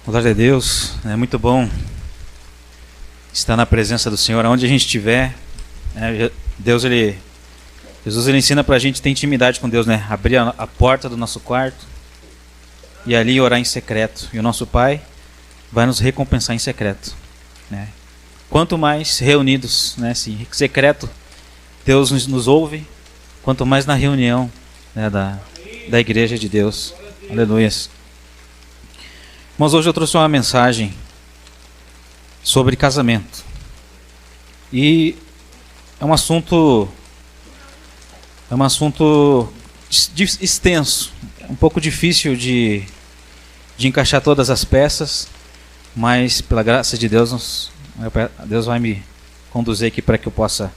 Glória a Deus, é muito bom estar na presença do Senhor, aonde a gente estiver. Jesus ele ensina para a gente ter intimidade com Deus, né? Abrir a porta do nosso quarto e ali orar em secreto. E o nosso Pai vai nos recompensar em secreto, né? Quanto mais reunidos, né? Em secreto, Deus nos ouve. Quanto mais na reunião, né, da igreja de Deus. Aleluia. Mas hoje eu trouxe uma mensagem sobre casamento. E é um assunto extenso, um pouco difícil de encaixar todas as peças, mas pela graça de Deus, Deus vai me conduzir aqui para que eu possa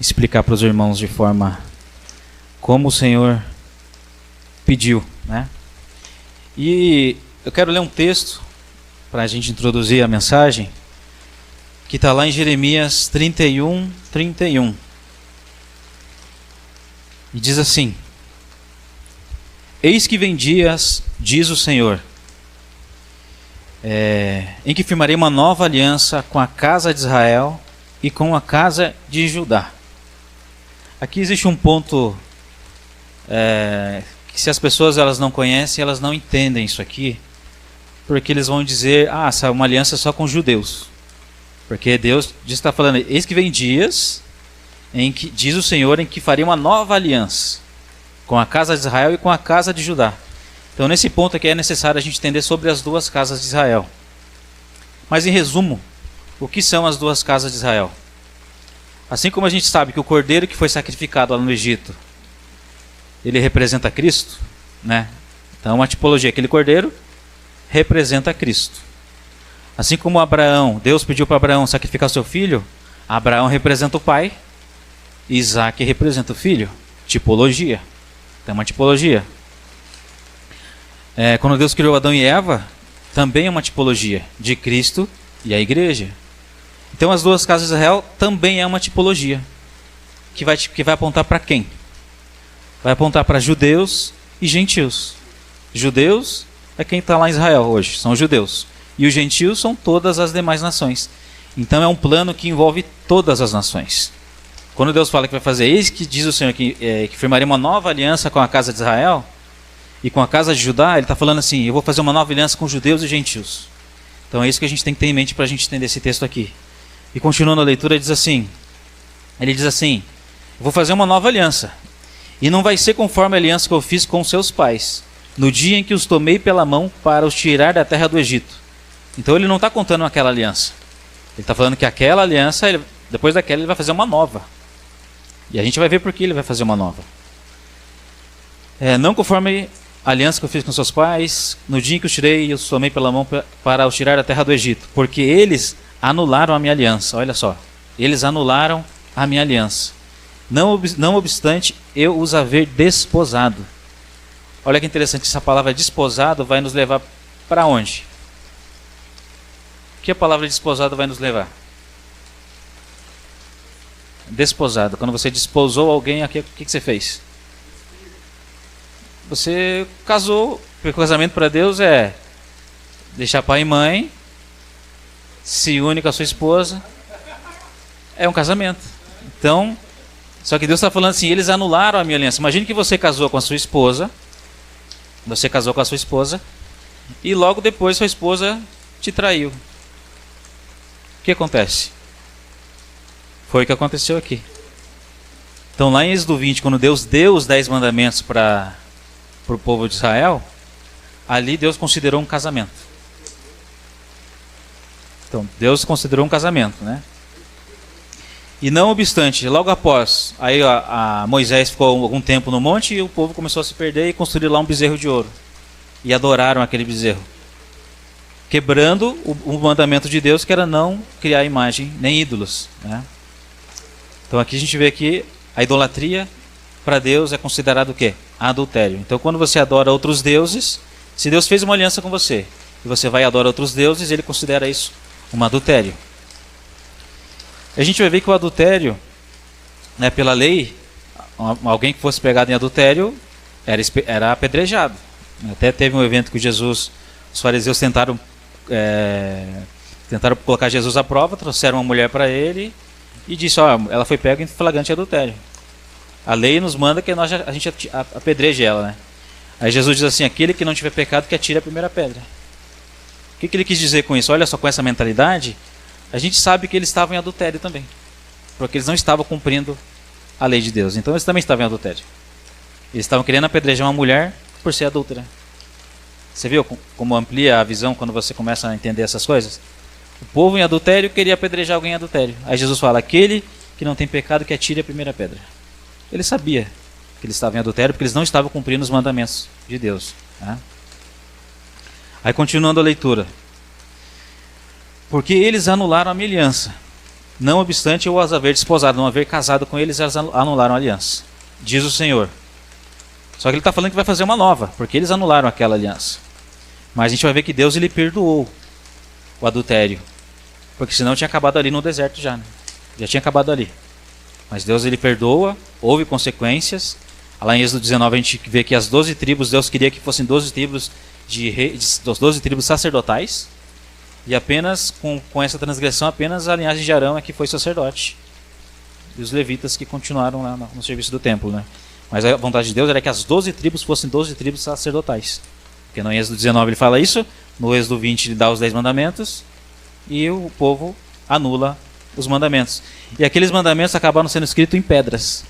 explicar para os irmãos de forma como o Senhor pediu, né? E eu quero ler um texto para a gente introduzir a mensagem, que está lá em Jeremias 31:31. E diz assim: Eis que vem dias, diz o Senhor, em que firmarei uma nova aliança com a casa de Israel e com a casa de Judá. Aqui existe um ponto que se as pessoas elas não conhecem, elas não entendem isso aqui, porque eles vão dizer, essa é uma aliança só com os judeus. Porque Deus está falando, eis que vem dias, em que diz o Senhor, em que farei uma nova aliança com a casa de Israel e com a casa de Judá. Então nesse ponto aqui é necessário a gente entender sobre as duas casas de Israel. Mas em resumo, o que são as duas casas de Israel? Assim como a gente sabe que o cordeiro que foi sacrificado lá no Egito, ele representa Cristo, né? Então uma tipologia, aquele cordeiro representa Cristo. Assim como Abraão, Deus pediu para Abraão sacrificar seu filho, Abraão representa o pai, Isaac representa o filho. Tipologia. Tem uma tipologia. Quando Deus criou Adão e Eva, também é uma tipologia de Cristo e a igreja. Então as duas casas de Israel também é uma tipologia que vai apontar para quem? Vai apontar para judeus e gentios. Judeus é quem está lá em Israel hoje, são os judeus. E os gentios são todas as demais nações. Então é um plano que envolve todas as nações. Quando Deus fala que vai fazer, eis que diz o Senhor que firmaria uma nova aliança com a casa de Israel e com a casa de Judá, ele está falando assim, eu vou fazer uma nova aliança com judeus e gentios. Então é isso que a gente tem que ter em mente para a gente entender esse texto aqui. E continuando a leitura, ele diz assim, eu vou fazer uma nova aliança, e não vai ser conforme a aliança que eu fiz com seus pais, no dia em que os tomei pela mão para os tirar da terra do Egito. Então ele não está contando aquela aliança. Ele está falando que aquela aliança, depois daquela ele vai fazer uma nova. E a gente vai ver por que ele vai fazer uma nova. Não conforme a aliança que eu fiz com seus pais, no dia em que os tirei e os tomei pela mão para os tirar da terra do Egito. Porque eles anularam a minha aliança. Olha só. Eles anularam a minha aliança. Não obstante eu os haver desposado. Olha que interessante, essa palavra desposado vai nos levar para onde? O que a palavra desposado vai nos levar? Desposado. Quando você desposou alguém, o que você fez? Você casou. Porque o casamento para Deus é deixar pai e mãe, se une com a sua esposa. É um casamento. Então, só que Deus está falando assim, eles anularam a minha aliança. Imagine que você casou com a sua esposa. Você casou com a sua esposa e logo depois sua esposa te traiu. O que acontece? Foi o que aconteceu aqui. Então lá em Êxodo 20, quando Deus deu os 10 mandamentos para o povo de Israel, ali Deus considerou um casamento. Então Deus considerou um casamento, né? E não obstante, logo após, aí Moisés ficou algum tempo no monte e o povo começou a se perder e construiu lá um bezerro de ouro. E adoraram aquele bezerro. Quebrando o mandamento de Deus, que era não criar imagem nem ídolos, né? Então aqui a gente vê que a idolatria para Deus é considerado o quê? Adultério. Então quando você adora outros deuses, se Deus fez uma aliança com você e você vai e adora outros deuses, ele considera isso um adultério. A gente vai ver que o adultério, né, pela lei, alguém que fosse pegado em adultério era apedrejado. Até teve um evento que Jesus, os fariseus tentaram tentaram colocar Jesus à prova, trouxeram uma mulher para ele e disse, ó, ela foi pega em flagrante adultério. A lei nos manda que a gente apedreje ela, né? Aí Jesus diz assim, aquele que não tiver pecado que atire a primeira pedra. O que ele quis dizer com isso? Olha só, com essa mentalidade, a gente sabe que eles estavam em adultério também. Porque eles não estavam cumprindo a lei de Deus. Então eles também estavam em adultério. Eles estavam querendo apedrejar uma mulher por ser adúltera. Você viu como amplia a visão quando você começa a entender essas coisas? O povo em adultério queria apedrejar alguém em adultério. Aí Jesus fala, aquele que não tem pecado que atire a primeira pedra. Ele sabia que eles estavam em adultério porque eles não estavam cumprindo os mandamentos de Deus. Né? Aí continuando a leitura. Porque eles anularam a minha aliança. Não obstante eu as haver desposado, não haver casado com eles, eles anularam a aliança. Diz o Senhor. Só que ele está falando que vai fazer uma nova, porque eles anularam aquela aliança. Mas a gente vai ver que Deus ele perdoou o adultério. Porque senão tinha acabado ali no deserto já. Né? Já tinha acabado ali. Mas Deus ele perdoa, houve consequências. Lá em Êxodo 19 a gente vê que as 12 tribos, Deus queria que fossem 12 tribos das 12 tribos sacerdotais. E apenas com essa transgressão, apenas a linhagem de Arão é que foi sacerdote. E os levitas que continuaram lá no serviço do templo. Né? Mas a vontade de Deus era que as 12 tribos fossem 12 tribos sacerdotais. Porque no Êxodo 19 ele fala isso, no Êxodo 20 ele dá os 10 mandamentos, e o povo anula os mandamentos. E aqueles mandamentos acabaram sendo escritos em pedras.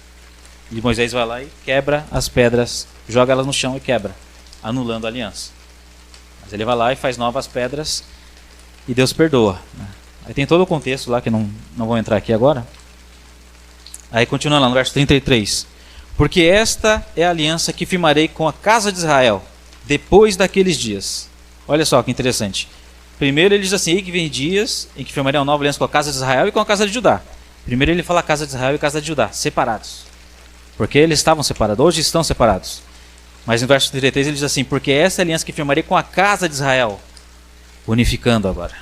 E Moisés vai lá e quebra as pedras, joga elas no chão e quebra, anulando a aliança. Mas ele vai lá e faz novas pedras e Deus perdoa. Aí tem todo o contexto lá que não vou entrar aqui agora. Aí continua lá no verso 33. Porque esta é a aliança que firmarei com a casa de Israel depois daqueles dias. Olha só que interessante. Primeiro ele diz assim, que vem dias em que firmarei uma nova aliança com a casa de Israel e com a casa de Judá. Primeiro ele fala casa de Israel e casa de Judá, separados. Porque eles estavam separados, hoje estão separados. Mas no verso 33 ele diz assim, porque essa é a aliança que firmarei com a casa de Israel. Unificando agora.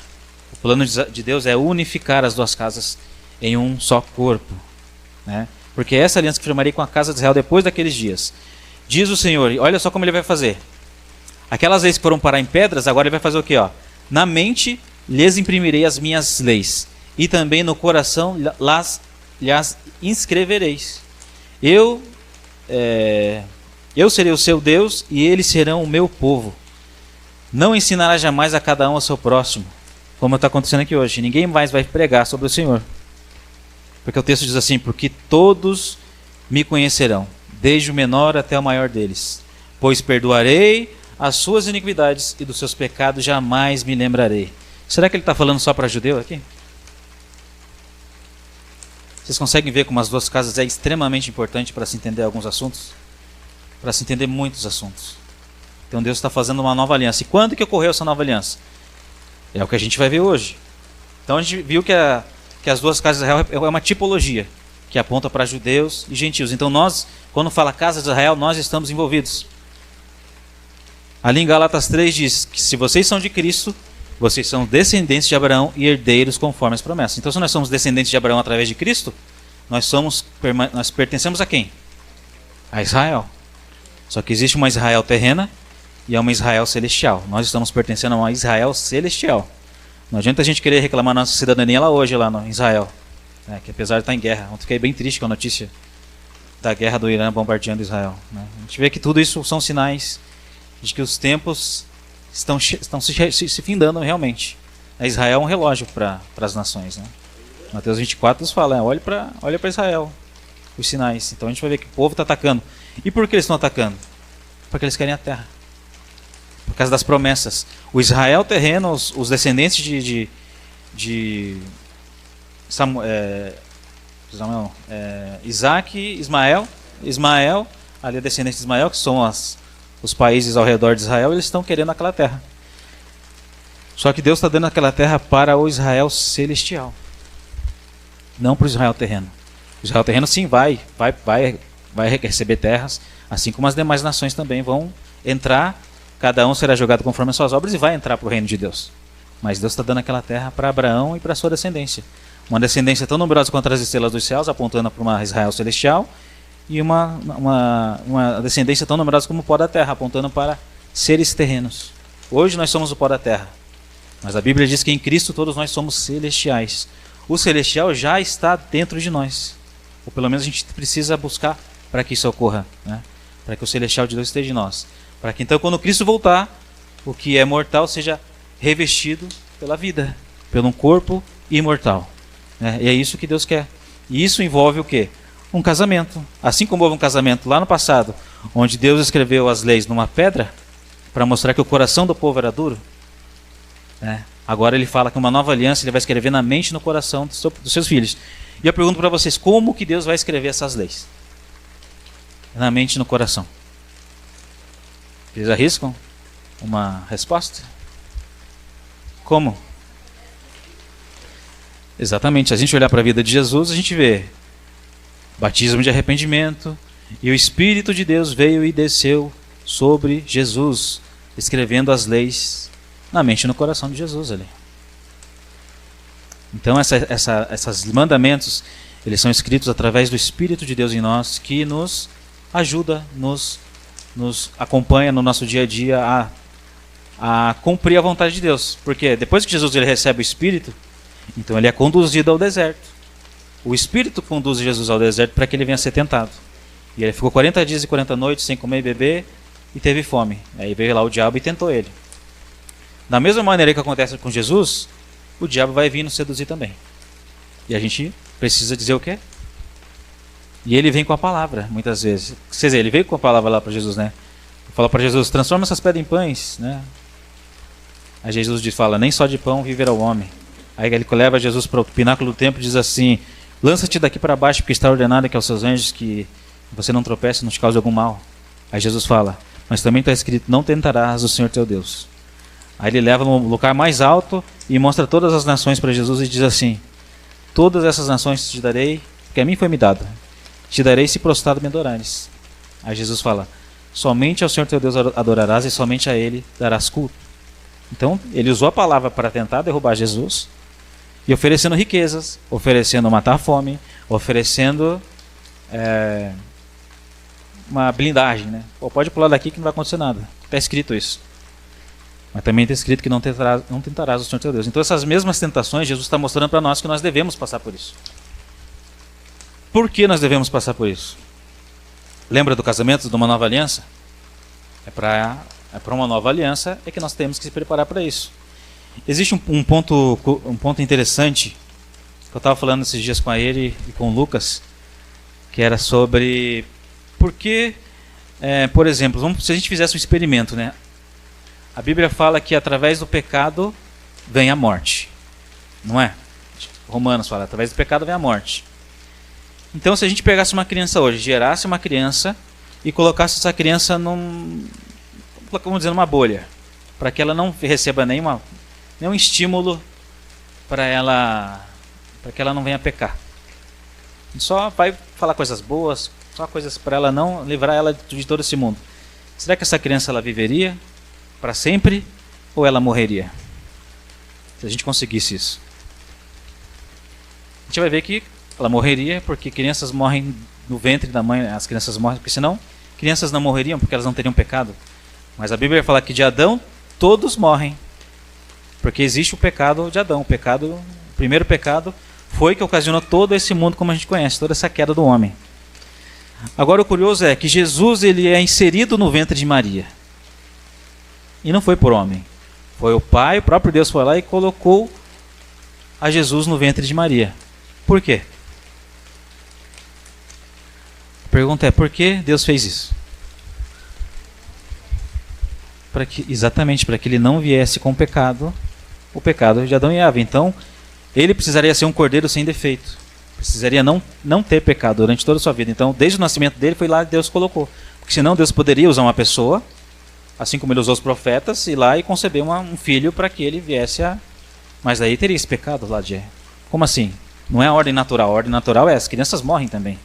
O plano de Deus é unificar as duas casas em um só corpo. Né? Porque essa aliança que firmarei com a casa de Israel depois daqueles dias. Diz o Senhor, e olha só como ele vai fazer. Aquelas leis que foram parar em pedras, agora ele vai fazer o quê? Ó? Na mente lhes imprimirei as minhas leis, e também no coração lhes inscrevereis. Eu serei o seu Deus, e eles serão o meu povo. Não ensinará jamais a cada um ao seu próximo, como está acontecendo aqui hoje. Ninguém mais vai pregar sobre o Senhor. Porque o texto diz assim, porque todos me conhecerão, desde o menor até o maior deles. Pois perdoarei as suas iniquidades e dos seus pecados jamais me lembrarei. Será que ele está falando só para judeu aqui? Vocês conseguem ver como as duas casas é extremamente importante para se entender alguns assuntos? Para se entender muitos assuntos. Então Deus está fazendo uma nova aliança. E quando que ocorreu essa nova aliança? É o que a gente vai ver hoje. Então a gente viu que as duas casas de Israel é uma tipologia que aponta para judeus e gentios. Então nós, quando fala casa de Israel, nós estamos envolvidos. Ali em Gálatas 3 diz que se vocês são de Cristo, vocês são descendentes de Abraão e herdeiros conforme as promessas. Então se nós somos descendentes de Abraão através de Cristo, nós pertencemos a quem? A Israel. Só que existe uma Israel terrena e uma Israel celestial. Nós estamos pertencendo a uma Israel celestial. Não adianta a gente querer reclamar nossa cidadania lá hoje, lá no Israel. Que apesar de estar em guerra. Ontem fiquei bem triste com a notícia da guerra do Irã bombardeando Israel. A gente vê que tudo isso são sinais de que os tempos estão se findando realmente. Israel é um relógio para as nações. Mateus 24 nos fala, olha para Israel, os sinais. Então a gente vai ver que o povo está atacando. E por que eles estão atacando? Porque eles querem a terra. Por causa das promessas. O Israel terreno, os descendentes de Isaac, Ismael, ali a descendente de Ismael, que são os países ao redor de Israel, eles estão querendo aquela terra. Só que Deus está dando aquela terra para o Israel celestial, não para o Israel terreno. O Israel terreno sim vai receber terras, assim como as demais nações também vão entrar. Cada um será julgado conforme as suas obras e vai entrar para o reino de Deus. Mas Deus está dando aquela terra para Abraão e para a sua descendência. Uma descendência tão numerosa quanto as estrelas dos céus, apontando para uma Israel celestial, e uma descendência tão numerosa como o pó da terra, apontando para seres terrenos. Hoje nós somos o pó da terra. Mas a Bíblia diz que em Cristo todos nós somos celestiais. O celestial já está dentro de nós. Ou pelo menos a gente precisa buscar para que isso ocorra, né? Para que o celestial de Deus esteja em nós. Para que então quando Cristo voltar, o que é mortal seja revestido pela vida, pelo um corpo imortal, né? E é isso que Deus quer. E isso envolve o quê? Um casamento. Assim como houve um casamento lá no passado, onde Deus escreveu as leis numa pedra, para mostrar que o coração do povo era duro, né? Agora ele fala que uma nova aliança ele vai escrever na mente e no coração dos seus filhos. E eu pergunto para vocês, como que Deus vai escrever essas leis? Na mente e no coração. Eles arriscam uma resposta? Como? Exatamente, se a gente olhar para a vida de Jesus, a gente vê batismo de arrependimento, e o Espírito de Deus veio e desceu sobre Jesus, escrevendo as leis na mente e no coração de Jesus ali. Então esses mandamentos, eles são escritos através do Espírito de Deus em nós, que nos ajuda, nos acompanha no nosso dia a dia a cumprir a vontade de Deus. Porque depois que Jesus ele recebe o Espírito, então ele é conduzido ao deserto. O Espírito conduz Jesus ao deserto para que ele venha ser tentado. E ele ficou 40 dias e 40 noites sem comer e beber e teve fome. Aí veio lá o diabo e tentou ele. Da mesma maneira que acontece com Jesus, o diabo vai vir nos seduzir também. E a gente precisa dizer o quê? E ele vem com a palavra, muitas vezes. Quer dizer, ele veio com a palavra lá para Jesus, né? Fala para Jesus, transforma essas pedras em pães, né? Aí Jesus fala, nem só de pão viverá o homem. Aí ele leva Jesus para o pináculo do templo e diz assim, lança-te daqui para baixo, porque está ordenado que aos seus anjos que você não tropece, não te cause algum mal. Aí Jesus fala, mas também está escrito, não tentarás o Senhor teu Deus. Aí ele leva no lugar mais alto e mostra todas as nações para Jesus e diz assim, todas essas nações te darei, porque a mim foi me dado. Te darei se prostrado me adorares. Aí Jesus fala, somente ao Senhor teu Deus adorarás e somente a Ele darás culto. Então ele usou a palavra para tentar derrubar Jesus e oferecendo riquezas, oferecendo matar a fome, oferecendo uma blindagem, né? Pô, pode pular daqui que não vai acontecer nada. Está escrito isso. Mas também está escrito que não tentarás o Senhor teu Deus. Então essas mesmas tentações, Jesus está mostrando para nós que nós devemos passar por isso. Por que nós devemos passar por isso? Lembra do casamento, de uma nova aliança? É para uma nova aliança é que nós temos que se preparar para isso. Existe um ponto interessante que eu estava falando esses dias com a ele e com o Lucas, que era sobre por que, por exemplo, se a gente fizesse um experimento, né? A Bíblia fala que através do pecado vem a morte, não é? Romanos fala, através do pecado vem a morte. Então se a gente pegasse uma criança hoje, gerasse uma criança e colocasse essa criança numa bolha, para que ela não receba nenhum estímulo para que ela não venha pecar. A gente só vai falar coisas boas, só coisas para ela não livrar ela de todo esse mundo. Será que essa criança ela viveria para sempre ou ela morreria? Se a gente conseguisse isso, a gente vai ver que ela morreria, porque crianças morrem no ventre da mãe, as crianças morrem, porque senão crianças não morreriam, porque elas não teriam pecado. Mas a Bíblia fala que de Adão todos morrem, porque existe o pecado de Adão. O primeiro pecado foi que ocasionou todo esse mundo como a gente conhece, toda essa queda do homem. Agora o curioso é que Jesus ele é inserido no ventre de Maria. E não foi por homem. Foi o Pai, o próprio Deus foi lá e colocou a Jesus no ventre de Maria. Por quê? A pergunta é, por que Deus fez isso? Exatamente para que ele não viesse com o pecado de Adão e Eva. Então, ele precisaria ser um cordeiro sem defeito. Precisaria não ter pecado durante toda a sua vida. Então, desde o nascimento dele, foi lá que Deus colocou. Porque senão Deus poderia usar uma pessoa, assim como ele usou os profetas, ir lá e conceber um filho para que ele viesse a... Mas aí teria esse pecado lá de... Como assim? Não é a ordem natural. A ordem natural é as crianças morrem também.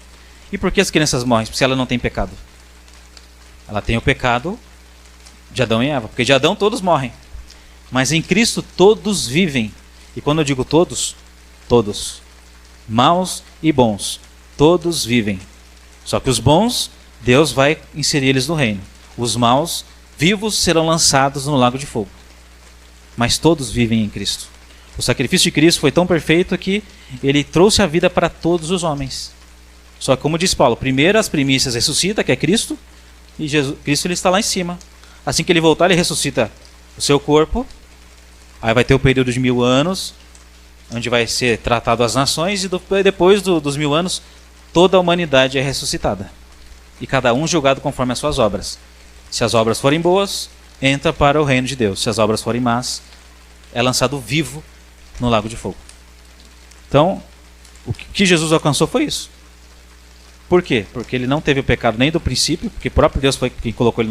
E por que as crianças morrem? Porque ela não tem pecado. Ela tem o pecado de Adão e Eva. Porque de Adão todos morrem. Mas em Cristo todos vivem. E quando eu digo todos, todos. Maus e bons. Todos vivem. Só que os bons, Deus vai inserir eles no reino. Os maus, vivos, serão lançados no lago de fogo. mas todos vivem em Cristo. O sacrifício de Cristo foi tão perfeito que ele trouxe a vida para todos os homens. Só que, como diz Paulo, primeiro as primícias ressuscita, que é Cristo, e Cristo ele está lá em cima. Assim que ele voltar, ele ressuscita o seu corpo, aí vai ter o período de 1000 anos, onde vai ser tratado as nações, e depois dos 1000 anos, toda a humanidade é ressuscitada. E cada um julgado conforme as suas obras. Se as obras forem boas, entra para o reino de Deus. Se as obras forem más, é lançado vivo no lago de fogo. Então, o que Jesus alcançou foi isso. Por quê? Porque ele não teve o pecado nem do princípio, porque o próprio Deus foi quem colocou ele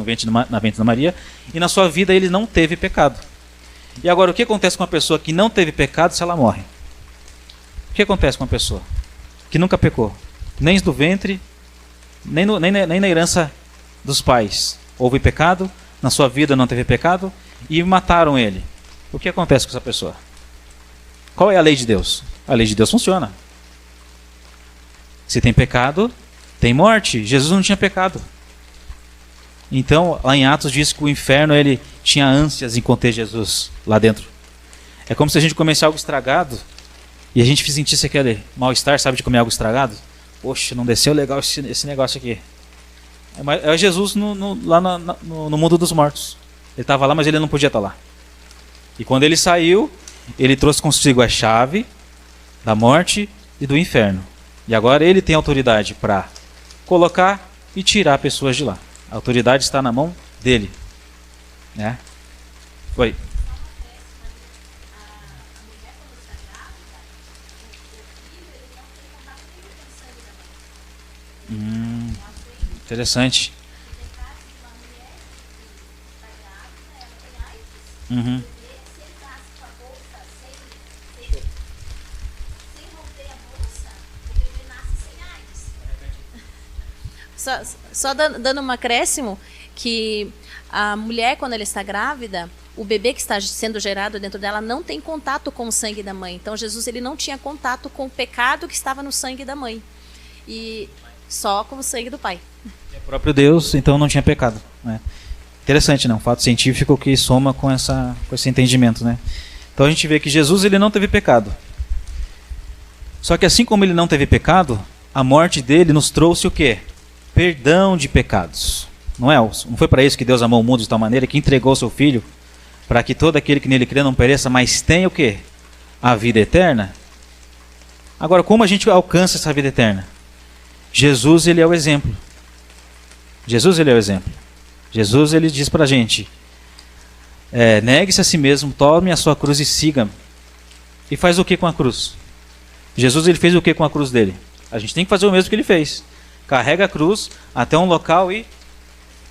na ventre da Maria, e na sua vida ele não teve pecado. E agora, o que acontece com uma pessoa que não teve pecado se ela morre? O que acontece com uma pessoa que nunca pecou? Nem do ventre, nem na herança dos pais. Houve pecado, na sua vida não teve pecado, e mataram ele. O que acontece com essa pessoa? Qual é a lei de Deus? A lei de Deus funciona. Se tem pecado, tem morte. Jesus não tinha pecado. Então, lá em Atos diz que o inferno ele tinha ânsias em conter Jesus lá dentro. É como se a gente comesse algo estragado e a gente sentisse aquele mal-estar, sabe, de comer algo estragado. Poxa, não desceu legal esse negócio aqui. É Jesus lá no mundo dos mortos. Ele estava lá, mas ele não podia estar lá. E quando ele saiu, ele trouxe consigo a chave da morte e do inferno. E agora ele tem autoridade para colocar e tirar pessoas de lá. A autoridade está na mão dele. Né? Oi. Interessante. Uhum. Só dando um acréscimo, que a mulher, quando ela está grávida, o bebê que está sendo gerado dentro dela não tem contato com o sangue da mãe. Então, Jesus ele não tinha contato com o pecado que estava no sangue da mãe. E só com o sangue do pai. É o próprio Deus, então não tinha pecado. Né? Interessante, né? Um fato científico que soma com esse entendimento. Né? Então, a gente vê que Jesus ele não teve pecado. Só que assim como ele não teve pecado, a morte dele nos trouxe o quê? Perdão de pecados. Não foi para isso que Deus amou o mundo de tal maneira que entregou o seu Filho para que todo aquele que nele crê não pereça, mas tenha o quê? A vida eterna. Agora, como a gente alcança essa vida eterna? Jesus, ele é o exemplo. Jesus, ele é o exemplo. Jesus, ele diz para a gente, negue-se a si mesmo, tome a sua cruz e siga-me. E faz o que com a cruz? Jesus, ele fez o que com a cruz dele? A gente tem que fazer o mesmo que ele fez. Carrega a cruz até um local e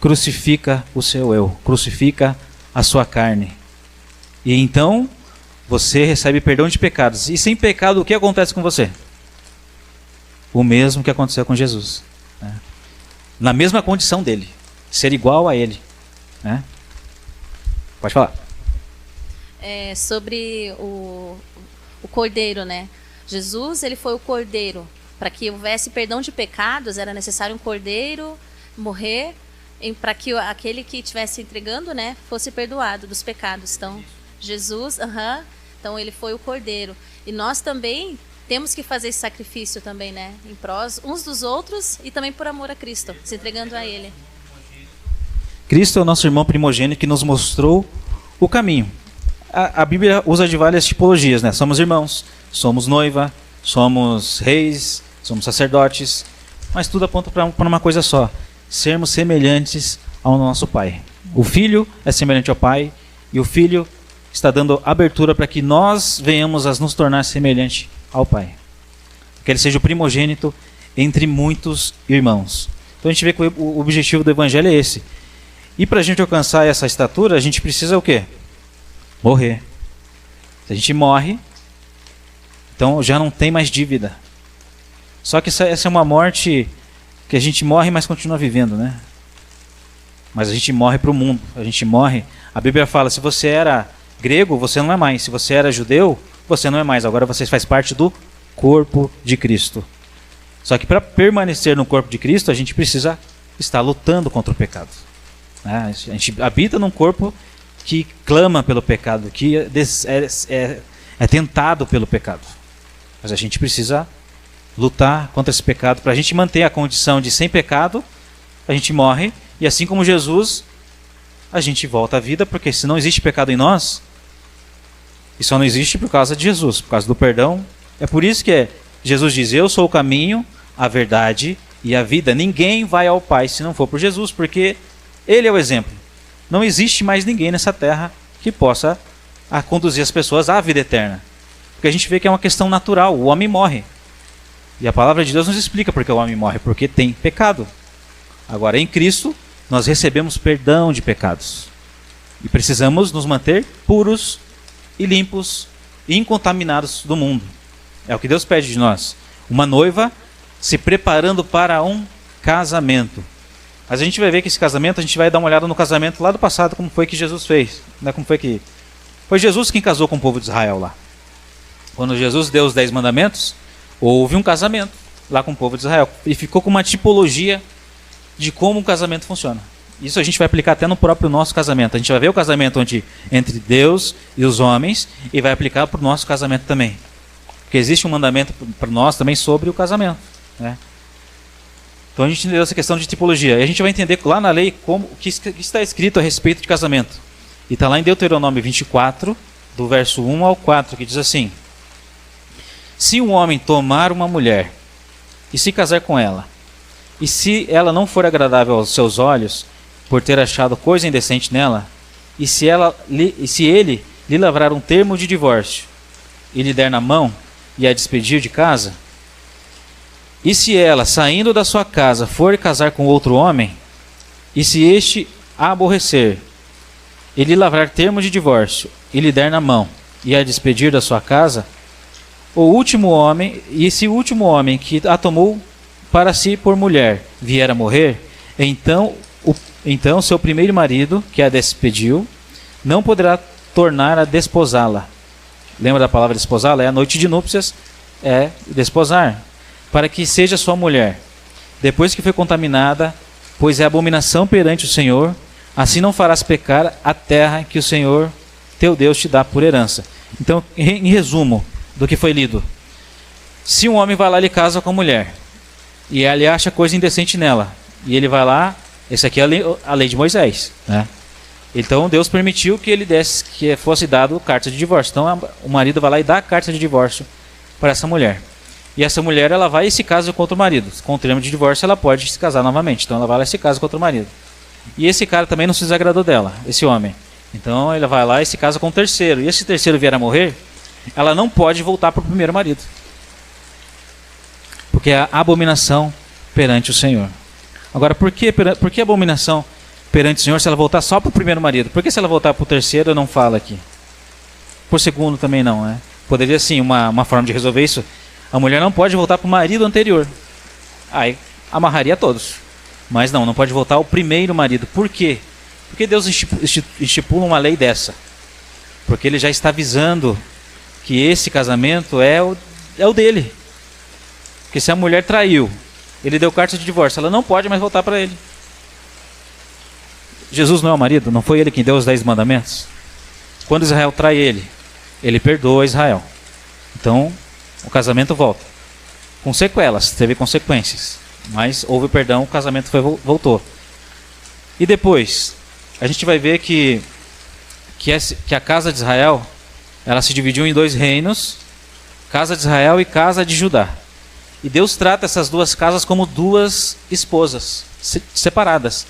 crucifica o seu eu, crucifica a sua carne. E então você recebe perdão de pecados. E sem pecado, o que acontece com você? O mesmo que aconteceu com Jesus. Né? Na mesma condição dele, ser igual a ele. Né? Pode falar. Sobre o cordeiro, né? Jesus, ele foi o cordeiro. Para que houvesse perdão de pecados, era necessário um cordeiro morrer para que aquele que estivesse entregando, né, fosse perdoado dos pecados. Então, Jesus, então ele foi o cordeiro. E nós também temos que fazer esse sacrifício também, né, em prós uns dos outros e também por amor a Cristo, se entregando a Ele. Cristo é o nosso irmão primogênito que nos mostrou o caminho. A Bíblia usa de várias tipologias, né? Somos irmãos, somos noiva, somos reis, somos sacerdotes, mas tudo aponta para uma coisa só: sermos semelhantes ao nosso Pai. O Filho é semelhante ao Pai e o Filho está dando abertura para que nós venhamos a nos tornar semelhante ao Pai. Que Ele seja o primogênito entre muitos irmãos. Então a gente vê que o objetivo do Evangelho é esse. E para a gente alcançar essa estatura, a gente precisa o quê? Morrer. Se a gente morre, então já não tem mais dívida. Só que essa é uma morte que a gente morre, mas continua vivendo, né? Mas a gente morre para o mundo. A gente morre. A Bíblia fala: se você era grego, você não é mais. Se você era judeu, você não é mais. Agora você faz parte do corpo de Cristo. Só que para permanecer no corpo de Cristo, a gente precisa estar lutando contra o pecado. Né? A gente habita num corpo que clama pelo pecado, que é tentado pelo pecado. Mas a gente precisa lutar contra esse pecado. Para a gente manter a condição de sem pecado, a gente morre. E assim como Jesus, a gente volta à vida, porque se não existe pecado em nós, e só não existe por causa de Jesus, por causa do perdão. É por isso que Jesus diz: eu sou o caminho, a verdade e a vida. Ninguém vai ao Pai se não for por Jesus, porque Ele é o exemplo. Não existe mais ninguém nessa terra que possa conduzir as pessoas à vida eterna. Porque a gente vê que é uma questão natural, o homem morre. E a palavra de Deus nos explica porque o homem morre, porque tem pecado. Agora, em Cristo, nós recebemos perdão de pecados. E precisamos nos manter puros e limpos e incontaminados do mundo. É o que Deus pede de nós. Uma noiva se preparando para um casamento. Mas a gente vai ver que esse casamento, a gente vai dar uma olhada no casamento lá do passado, como foi que Jesus fez. Né? Como foi que... Foi Jesus quem casou com o povo de Israel lá. Quando Jesus deu os 10 mandamentos, houve um casamento lá com o povo de Israel. E ficou com uma tipologia de como um casamento funciona. Isso a gente vai aplicar até no próprio nosso casamento. A gente vai ver o casamento entre Deus e os homens e vai aplicar para o nosso casamento também. Porque existe um mandamento para nós também sobre o casamento. Né? Então a gente entendeu essa questão de tipologia. E a gente vai entender lá na lei o que está escrito a respeito de casamento. E está lá em Deuteronômio 24, do verso 1 ao 4, que diz assim: se um homem tomar uma mulher e se casar com ela, e se ela não for agradável aos seus olhos, por ter achado coisa indecente nela, e se ele lhe lavrar um termo de divórcio, e lhe der na mão, e a despedir de casa, e se ela, saindo da sua casa, for casar com outro homem, e se este a aborrecer, e lhe lavrar termo de divórcio, e lhe der na mão, e a despedir da sua casa, se o último homem que a tomou para si por mulher vier a morrer, então seu primeiro marido, que a despediu, não poderá tornar a desposá-la. Lembra da palavra desposá-la? É a noite de núpcias, é desposar, para que seja sua mulher, depois que foi contaminada, pois é abominação perante o Senhor. Assim não farás pecar a terra que o Senhor teu Deus te dá por herança. Então, em resumo do que foi lido, se um homem vai lá e casa com a mulher, e ele acha coisa indecente nela, e ele vai lá, essa aqui é a lei de Moisés, né? Então Deus permitiu que fosse dado carta de divórcio. Então o marido vai lá e dá a carta de divórcio para essa mulher. E essa mulher, ela vai e se casa com outro marido. Com o termo de divórcio, ela pode se casar novamente. Então ela vai lá e se casa com outro marido. E esse cara também não se desagradou dela, esse homem. Então ele vai lá e se casa com o terceiro. E esse terceiro vier a morrer, ela não pode voltar para o primeiro marido. Porque é a abominação perante o Senhor. Agora, por que abominação perante o Senhor se ela voltar só para o primeiro marido? Por que se ela voltar para o terceiro, não fala aqui? Por segundo também não, né? Poderia sim, uma forma de resolver isso. A mulher não pode voltar para o marido anterior. Aí amarraria todos. Mas não pode voltar ao primeiro marido. Por quê? Porque Deus estipula uma lei dessa. Porque Ele já está avisando que esse casamento é o dele. Porque se a mulher traiu, ele deu carta de divórcio, ela não pode mais voltar para ele. Jesus não é o marido? Não foi ele quem deu os 10 mandamentos? Quando Israel trai ele perdoa Israel. Então, o casamento volta. Com sequelas, teve consequências. Mas houve perdão, o casamento voltou. E depois, a gente vai ver que a casa de Israel, ela se dividiu em 2 reinos, casa de Israel e casa de Judá. E Deus trata essas 2 casas como 2 esposas separadas.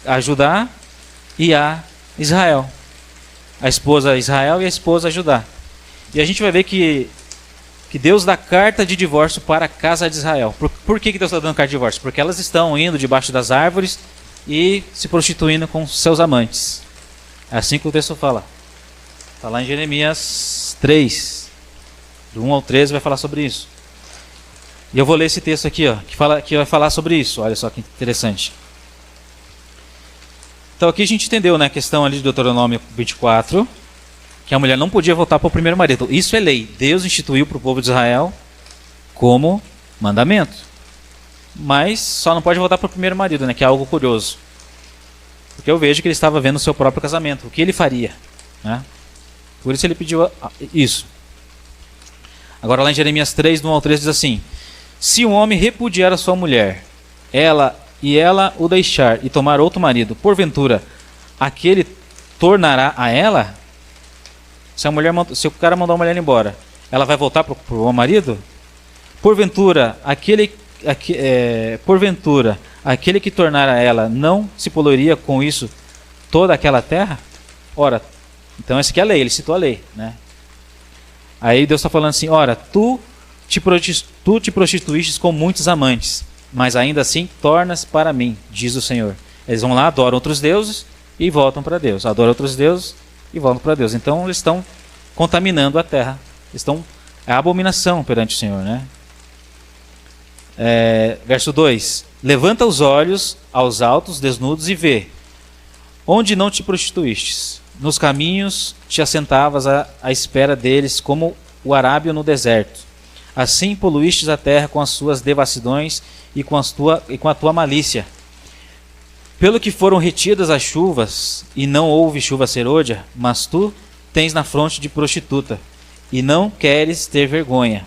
A Judá e a Israel. A esposa Israel e a esposa Judá. E a gente vai ver que Deus dá carta de divórcio para a casa de Israel. Por que Deus está dando carta de divórcio? Porque elas estão indo debaixo das árvores e se prostituindo com seus amantes. É assim que o texto fala. Está lá em Jeremias 3, do 1 ao 13, vai falar sobre isso. E eu vou ler esse texto aqui, que vai falar sobre isso. Olha só que interessante. Então aqui a gente entendeu, né, a questão ali de Deuteronômio 24, que a mulher não podia voltar para o primeiro marido. Isso é lei. Deus instituiu para o povo de Israel como mandamento. Mas só não pode voltar para o primeiro marido, né, que é algo curioso. Porque eu vejo que ele estava vendo o seu próprio casamento, o que ele faria, né? Por isso ele pediu isso. Agora lá em Jeremias 3, do 1 ao 13 diz assim: se um homem repudiar a sua mulher, ela o deixar e tomar outro marido, porventura, aquele tornará a ela? Se o cara mandar a mulher embora, ela vai voltar para o marido? Porventura, aquele que tornar a ela não se poluiria com isso toda aquela terra? Ora, então essa aqui é a lei, ele citou a lei, né? Aí Deus está falando assim: ora, tu te prostituístes com muitos amantes, mas ainda assim tornas para mim, diz o Senhor. Eles vão lá, adoram outros deuses e voltam para Deus. Adoram outros deuses e voltam para Deus. Então eles estão contaminando a terra. É a abominação perante o Senhor, né? Verso 2: levanta os olhos aos altos, desnudos, e vê, onde não te prostituístes. Nos caminhos te assentavas à espera deles, como o arábio no deserto. Assim poluístes a terra com as suas devassidões e com a tua malícia. Pelo que foram retidas as chuvas, e não houve chuva serôdia, mas tu tens na fronte de prostituta, e não queres ter vergonha.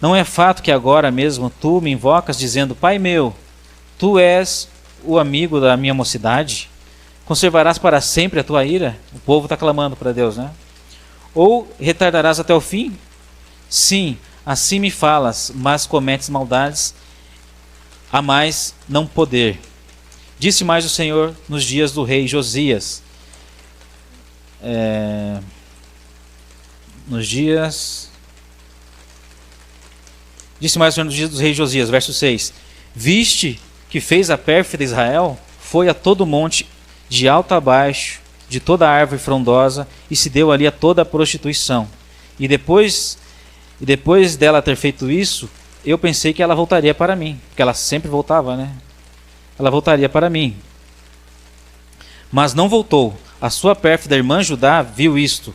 Não é fato que agora mesmo tu me invocas, dizendo: Pai meu, tu és o amigo da minha mocidade? Conservarás para sempre a tua ira? O povo está clamando para Deus, né? Ou retardarás até o fim? Sim, assim me falas, mas cometes maldades a mais não poder. Disse mais o Senhor nos dias do rei Josias. Disse mais o Senhor nos dias do rei Josias, verso 6. Viste que fez a pérfida Israel? Foi a todo monte, de alto a baixo, de toda árvore frondosa, e se deu ali a toda a prostituição. E depois dela ter feito isso, eu pensei que ela voltaria para mim, porque ela sempre voltava, né? Ela voltaria para mim. Mas não voltou. A sua pérfida irmã Judá viu isto.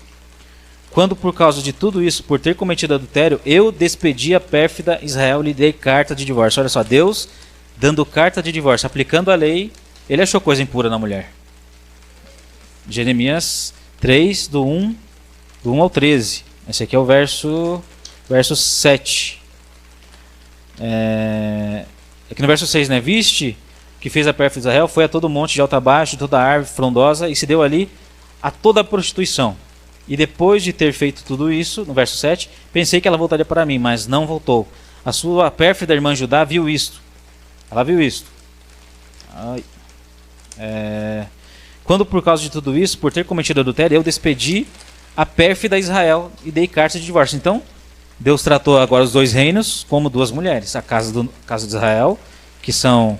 Quando por causa de tudo isso, por ter cometido adultério, eu despedi a pérfida Israel e lhe dei carta de divórcio. Olha só, Deus dando carta de divórcio, aplicando a lei, ele achou coisa impura na mulher. Jeremias 3, do 1 ao 13. Esse aqui é o verso 7. Aqui no verso 6, né? Viste que fez a pérfida Israel, foi a todo monte de alto a baixo, de toda árvore frondosa, e se deu ali a toda a prostituição. E depois de ter feito tudo isso, no verso 7, pensei que ela voltaria para mim, mas não voltou. A sua pérfida irmã Judá viu isto. Ela viu isto. Quando por causa de tudo isso, por ter cometido adultério, eu despedi a pérfida Israel e dei carta de divórcio. Então, Deus tratou agora os dois reinos como duas mulheres. A casa de Israel, que são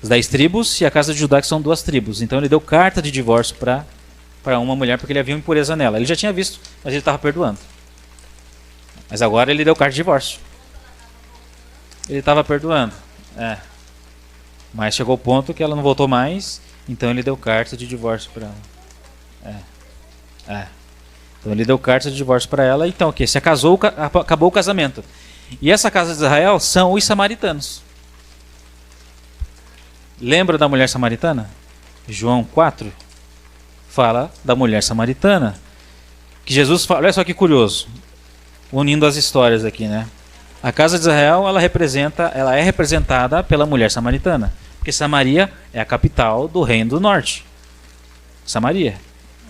as 10 tribos, e a casa de Judá, que são 2 tribos. Então ele deu carta de divórcio para uma mulher, porque ele havia uma impureza nela. Ele já tinha visto, mas ele estava perdoando. Mas agora ele deu carta de divórcio. Ele estava perdoando. Mas chegou o ponto que ela não voltou mais, então ele deu carta de divórcio para ela. Então ele deu carta de divórcio para ela. Então o que? Se casou, acabou o casamento. E essa casa de Israel são os samaritanos. Lembra da mulher samaritana? João 4 fala da mulher samaritana. Que Jesus fala, olha só que curioso, unindo as histórias aqui, né? A casa de Israel, ela é representada pela mulher samaritana. Porque Samaria é a capital do reino do norte. Samaria,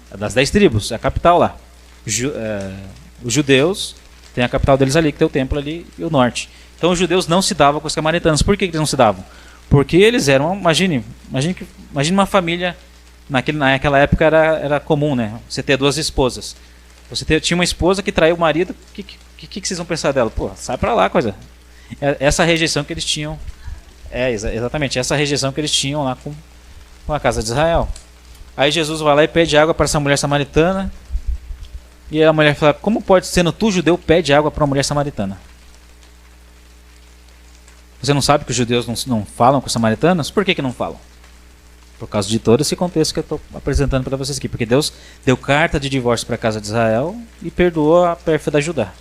é das 10 tribos, é a capital lá. Os judeus têm a capital deles ali, que tem o templo ali, e o norte. Então os judeus não se davam com os samaritanos. Por que eles não se davam? Porque eles eram, imagine uma família, naquela época era comum, né? Você ter 2 esposas. Você tinha uma esposa que traiu o marido, o que vocês vão pensar dela? Pô, sai pra lá, coisa. Essa rejeição que eles tinham, exatamente, essa rejeição que eles tinham lá com a casa de Israel. Aí Jesus vai lá e pede água para essa mulher samaritana, e a mulher fala: como pode, sendo tu judeu, pede água para uma mulher samaritana? Você não sabe que os judeus não falam com os samaritanos? Por que não falam? Por causa de todo esse contexto que eu estou apresentando para vocês aqui. Porque Deus deu carta de divórcio para a casa de Israel e perdoou a pérfida Judá.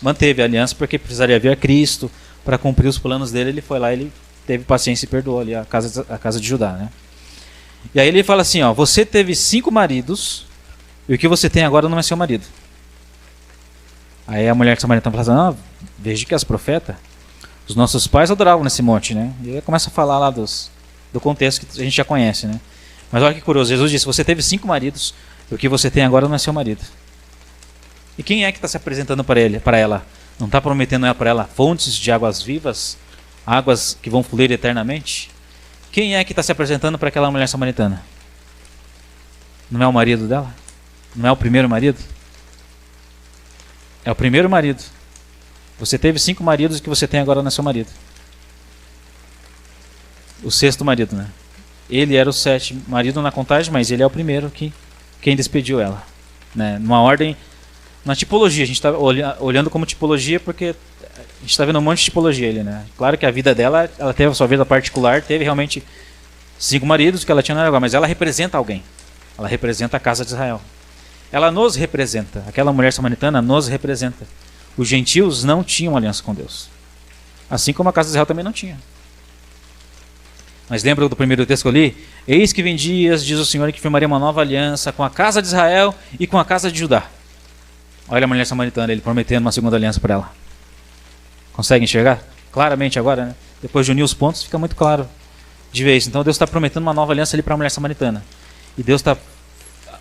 Manteve a aliança porque precisaria vir a Cristo para cumprir os planos dele. Ele foi lá, ele teve paciência e perdoou ali a casa de Judá, né? E aí ele fala assim, ó, você teve 5 maridos e o que você tem agora não é seu marido. Aí a mulher samaritana fala assim, veja que as profetas, os nossos pais adoravam nesse monte, né? E aí começa a falar lá do contexto que a gente já conhece, né? Mas olha que curioso, Jesus disse, você teve 5 maridos e o que você tem agora não é seu marido. E quem é que está se apresentando para ela? Não está prometendo para ela fontes de águas vivas, águas que vão fluir eternamente? Quem é que está se apresentando para aquela mulher samaritana? Não é o marido dela? Não é o primeiro marido? É o primeiro marido. Você teve 5 maridos e o que você tem agora não é seu marido. O 6º marido, né? Ele era o 7º marido na contagem, mas ele é o primeiro quem despediu ela, né? Numa ordem, na tipologia. A gente está olhando como tipologia porque a gente está vendo um monte de tipologia ali, né? Claro que a vida dela, ela teve a sua vida particular, teve realmente 5 maridos que ela tinha no lugar, mas ela representa alguém. Ela representa a casa de Israel. Ela nos representa. Aquela mulher samaritana nos representa. Os gentios não tinham aliança com Deus. Assim como a casa de Israel também não tinha. Mas lembra do primeiro texto que eu li? Eis que vem dias, diz o Senhor, que firmaria uma nova aliança com a casa de Israel e com a casa de Judá. Olha a mulher samaritana, ele prometendo uma segunda aliança para ela. Consegue enxergar? Claramente agora, né? Depois de unir os pontos, fica muito claro de ver isso. Então Deus está prometendo uma nova aliança ali para a mulher samaritana. E Deus está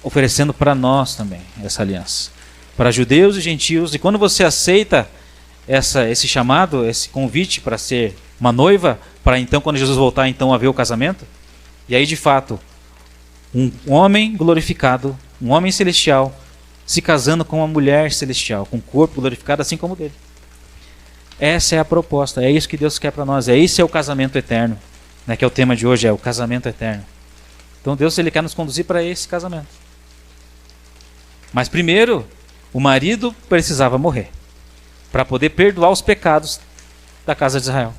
oferecendo para nós também essa aliança. Para judeus e gentios. E quando você aceita esse chamado, esse convite para ser uma noiva, para então, quando Jesus voltar, então haver o casamento, e aí de fato, um homem glorificado, um homem celestial, se casando com uma mulher celestial, com um corpo glorificado assim como o dele. Essa é a proposta, é isso que Deus quer para nós, esse é o casamento eterno, né, que é o tema de hoje, é o casamento eterno. Então Deus, ele quer nos conduzir para esse casamento. Mas primeiro, o marido precisava morrer para poder perdoar os pecados da casa de Israel.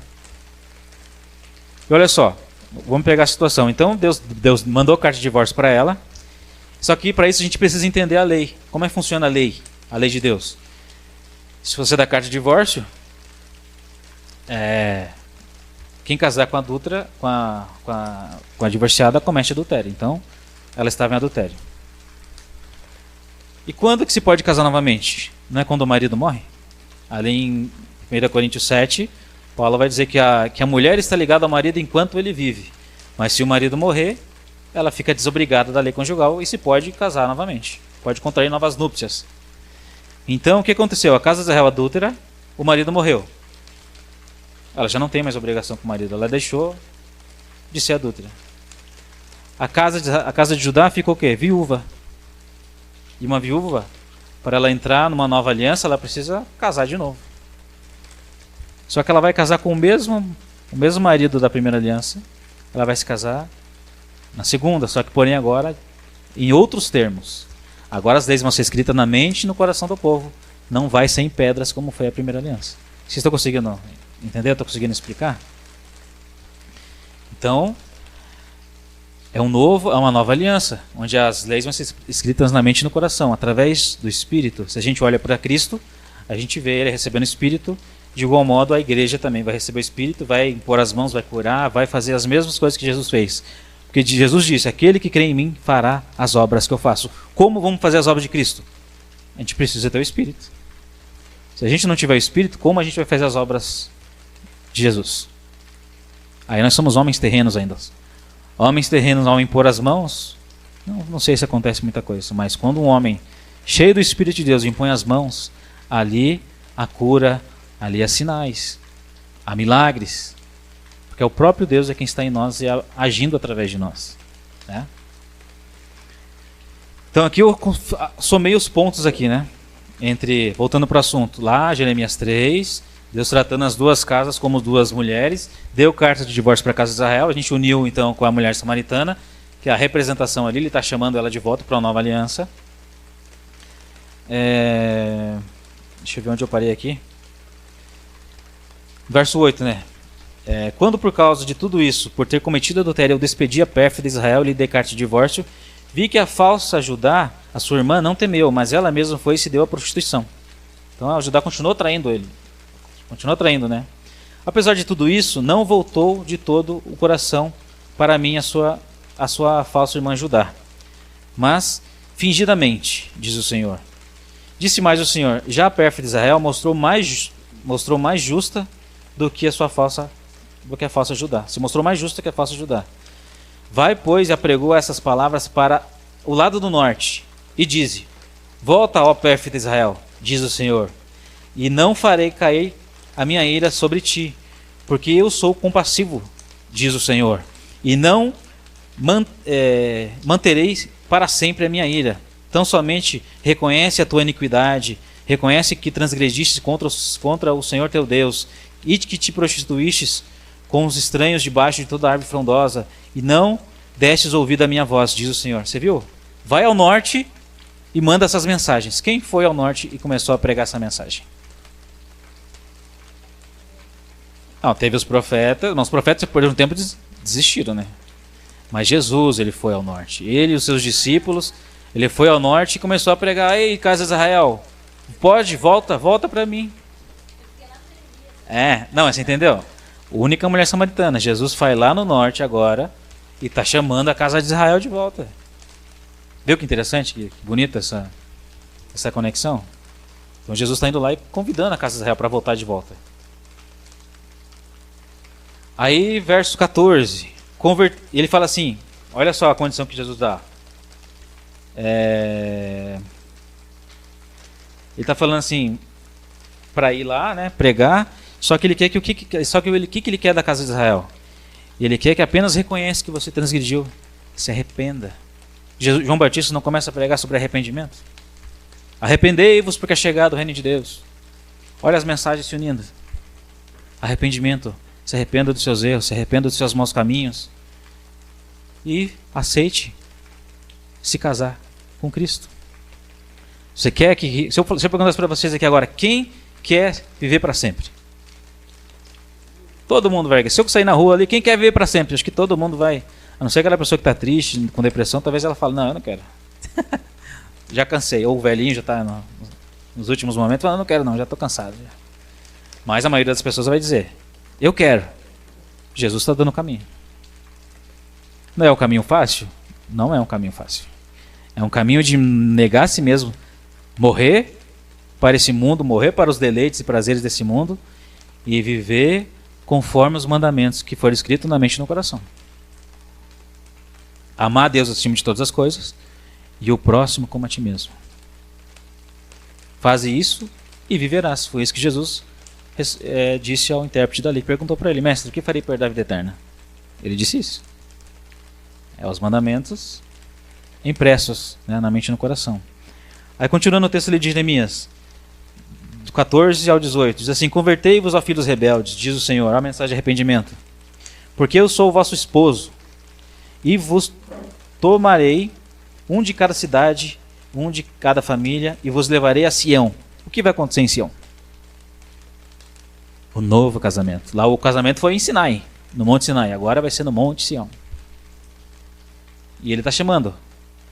E olha só, vamos pegar a situação. Então Deus mandou carta de divórcio para ela. Só que para isso a gente precisa entender a lei. Como é que funciona a lei de Deus? Se você dá carta de divórcio, quem casar com a adúltera, com a divorciada, comete adultério. Então, ela estava em adultério. E quando que se pode casar novamente? Não é quando o marido morre? Ali em 1 Coríntios 7, Paulo vai dizer que a mulher está ligada ao marido enquanto ele vive. Mas se o marido morrer, ela fica desobrigada da lei conjugal e se pode casar novamente. Pode contrair novas núpcias. Então, o que aconteceu? A casa de Israel adúltera, o marido morreu. Ela já não tem mais obrigação com o marido, ela deixou de ser adúltera. A casa de Judá ficou o quê? Viúva. E uma viúva, para ela entrar numa nova aliança, ela precisa casar de novo. Só que ela vai casar com o mesmo marido da primeira aliança. Ela vai se casar na segunda, só que porém agora em outros termos. Agora as leis vão ser escritas na mente e no coração do povo. Não vai ser em pedras como foi a primeira aliança. Vocês estão conseguindo entender? Estou conseguindo explicar? Então, é uma nova aliança, onde as leis vão ser escritas na mente e no coração, através do Espírito. Se a gente olha para Cristo, a gente vê ele recebendo o Espírito. De igual modo, a igreja também vai receber o Espírito, vai impor as mãos, vai curar, vai fazer as mesmas coisas que Jesus fez. Porque Jesus disse, aquele que crê em mim fará as obras que eu faço. Como vamos fazer as obras de Cristo? A gente precisa ter o Espírito. Se a gente não tiver o Espírito, como a gente vai fazer as obras de Jesus? Aí nós somos homens terrenos ainda. Homens terrenos, ao impor as mãos, não sei se acontece muita coisa, mas quando um homem cheio do Espírito de Deus impõe as mãos, ali a cura, ali há sinais, há milagres, porque o próprio Deus é quem está em nós e agindo através de nós, né? Então aqui eu somei os pontos aqui, né? Voltando para o assunto, lá Jeremias 3, Deus tratando as duas casas como duas mulheres, deu carta de divórcio para a casa de Israel, a gente uniu então com a mulher samaritana, que é a representação ali, ele está chamando ela de volta para uma nova aliança. Deixa eu ver onde eu parei aqui. Verso 8, né? Quando por causa de tudo isso, por ter cometido adultério, eu despedi a pérfida Israel e lhe dei carta de divórcio, vi que a falsa Judá, a sua irmã, não temeu, mas ela mesma foi e se deu à prostituição. Então a Judá continuou traindo ele. Continuou traindo, né? Apesar de tudo isso, não voltou de todo o coração para mim a a sua falsa irmã Judá, mas fingidamente, diz o Senhor. Disse mais o Senhor: já a pérfida Israel mostrou mais justa do que a falsa Judá. Se mostrou mais justa que a falsa Judá. Vai, pois, e apregou essas palavras para o lado do norte, e dize: volta, ó pérfida Israel, diz o Senhor, e não farei cair a minha ira sobre ti, porque eu sou compassivo, diz o Senhor, e não manterei para sempre a minha ira. Tão somente reconhece a tua iniquidade, reconhece que transgredistes contra o Senhor teu Deus, e que te prostituístes com os estranhos debaixo de toda árvore frondosa, e não destes ouvido à minha voz, diz o Senhor. Você viu? Vai ao norte e manda essas mensagens. Quem foi ao norte e começou a pregar essa mensagem? Não, teve os profetas, mas os profetas por um tempo desistiram, né? Mas Jesus, ele foi ao norte. Ele e os seus discípulos, ele foi ao norte e começou a pregar: ei, casa de Israel, volta para mim. Não, você entendeu? A única mulher samaritana. Jesus vai lá no norte agora e está chamando a casa de Israel de volta. Viu que interessante, que bonita essa conexão? Então Jesus está indo lá e convidando a casa de Israel para voltar de volta. Aí, verso 14, ele fala assim, olha só a condição que Jesus dá. Ele está falando assim, para ir lá, né, pregar, só que ele quer o que ele quer da casa de Israel? Ele quer que apenas reconheça que você transgrediu, se arrependa. João Batista não começa a pregar sobre arrependimento? Arrependei-vos porque é chegado o reino de Deus. Olha as mensagens se unindo. Arrependimento. Se arrependa dos seus erros, se arrependa dos seus maus caminhos e aceite se casar com Cristo. Você quer que... Se eu perguntasse para vocês aqui agora, quem quer viver para sempre? Todo mundo vai. Se eu sair na rua ali, quem quer viver para sempre? Acho que todo mundo vai. A não ser aquela pessoa que está triste, com depressão, talvez ela fale: não, eu não quero. Já cansei. Ou o velhinho já está nos últimos momentos, fala: não quero não, já estou cansado. Já. Mas a maioria das pessoas vai dizer: eu quero. Jesus está dando o caminho. Não é um caminho fácil? Não é um caminho fácil. É um caminho de negar a si mesmo, morrer para esse mundo, morrer para os deleites e prazeres desse mundo e viver conforme os mandamentos que foram escritos na mente e no coração. Amar a Deus acima de todas as coisas e o próximo como a ti mesmo. Faze isso e viverás. Foi isso que Jesus disse ao intérprete da lei. Perguntou para ele: mestre, o que farei para herdar a vida eterna? Ele disse isso. Os mandamentos impressos, né, na mente e no coração. Aí continuando o texto ali de Jeremias, do 14 ao 18, diz assim: convertei-vos, ó filhos rebeldes, diz o Senhor. A mensagem de arrependimento. Porque eu sou o vosso esposo e vos tomarei um de cada cidade, um de cada família, e vos levarei a Sião. O que vai acontecer em Sião? O novo casamento. Lá o casamento foi em Sinai, no Monte Sinai. Agora vai ser no Monte Sião. E ele está chamando,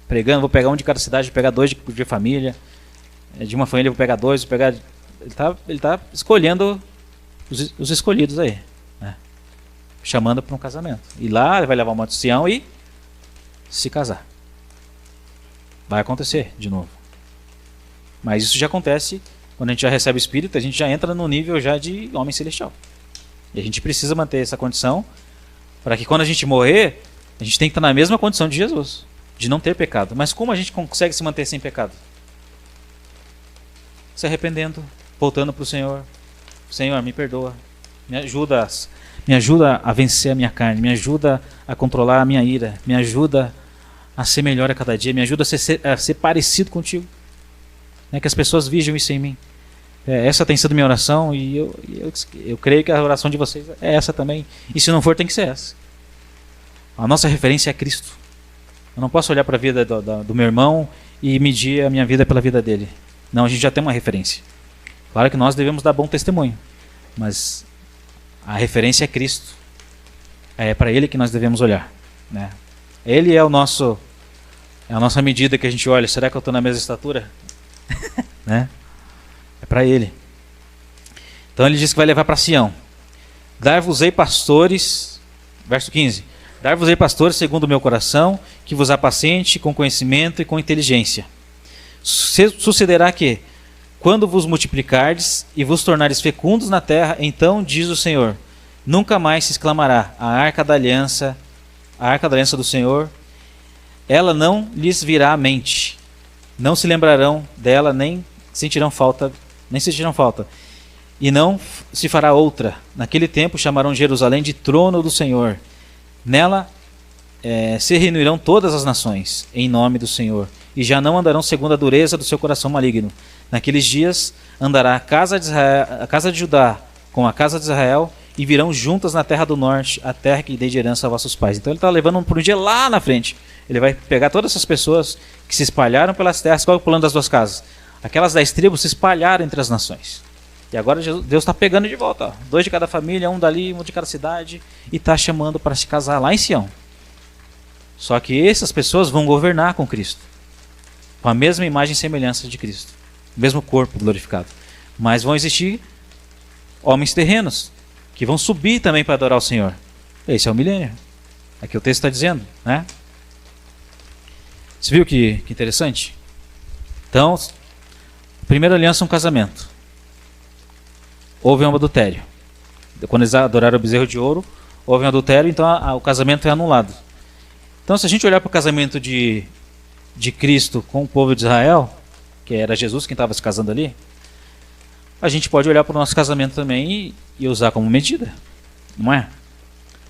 pregando: vou pegar um de cada cidade, vou pegar 2 de família. De uma família vou pegar 2, vou pegar... Ele está escolhendo os escolhidos aí, né? Chamando para um casamento. E lá ele vai levar o Monte Sião e se casar. Vai acontecer de novo. Mas isso já acontece quando a gente já recebe o Espírito, a gente já entra no nível já de homem celestial. E a gente precisa manter essa condição para que quando a gente morrer, a gente tem que estar na mesma condição de Jesus, de não ter pecado. Mas como a gente consegue se manter sem pecado? Se arrependendo, voltando para o Senhor. Senhor, me perdoa, me ajuda a vencer a minha carne, me ajuda a controlar a minha ira, me ajuda a ser melhor a cada dia, me ajuda a ser parecido contigo, né? Que as pessoas vejam isso em mim. Essa tem sido minha oração e eu creio que a oração de vocês é essa também. E se não for, tem que ser essa. A nossa referência é Cristo. Eu não posso olhar para a vida do meu irmão e medir a minha vida pela vida dele. Não, a gente já tem uma referência. Claro que nós devemos dar bom testemunho, mas a referência é Cristo. É para Ele que nós devemos olhar, né? Ele é a nossa medida que a gente olha. Será que eu estou na mesma estatura? Né? É para Ele. Então ele diz que vai levar para Sião. Dar-vos-ei pastores, verso 15, Dar-vos-ei pastores segundo o meu coração, que vos apacente com conhecimento e com inteligência. Sucederá que, quando vos multiplicardes e vos tornares fecundos na terra, então, diz o Senhor, nunca mais se exclamará a arca da aliança do Senhor, ela não lhes virá à mente. Não se lembrarão dela, nem sentirão falta. E não se fará outra. Naquele tempo chamarão Jerusalém de trono do Senhor. Nela se reunirão todas as nações, em nome do Senhor, e já não andarão segundo a dureza do seu coração maligno. Naqueles dias andará a casa de Judá com a casa de Israel, e virão juntas na terra do norte, a terra que dei de herança a vossos pais. Então ele está levando por um dia lá na frente. Ele vai pegar todas essas pessoas que se espalharam pelas terras. Qual é o plano das duas casas? Aquelas 10 tribos se espalharam entre as nações. E agora Deus está pegando de volta. Ó. 2 de cada família, um dali, um de cada cidade. E está chamando para se casar lá em Sião. Só que essas pessoas vão governar com Cristo. Com a mesma imagem e semelhança de Cristo. Mesmo corpo glorificado. Mas vão existir homens terrenos que vão subir também para adorar o Senhor. Esse é o milênio. Aqui o texto está dizendo, né? Você viu que interessante? Então, a primeira aliança é um casamento. Houve um adultério. Quando eles adoraram o bezerro de ouro, houve um adultério, então o casamento é anulado. Então, se a gente olhar para o casamento de Cristo com o povo de Israel, que era Jesus quem estava se casando ali, a gente pode olhar para o nosso casamento também e usar como medida, não é?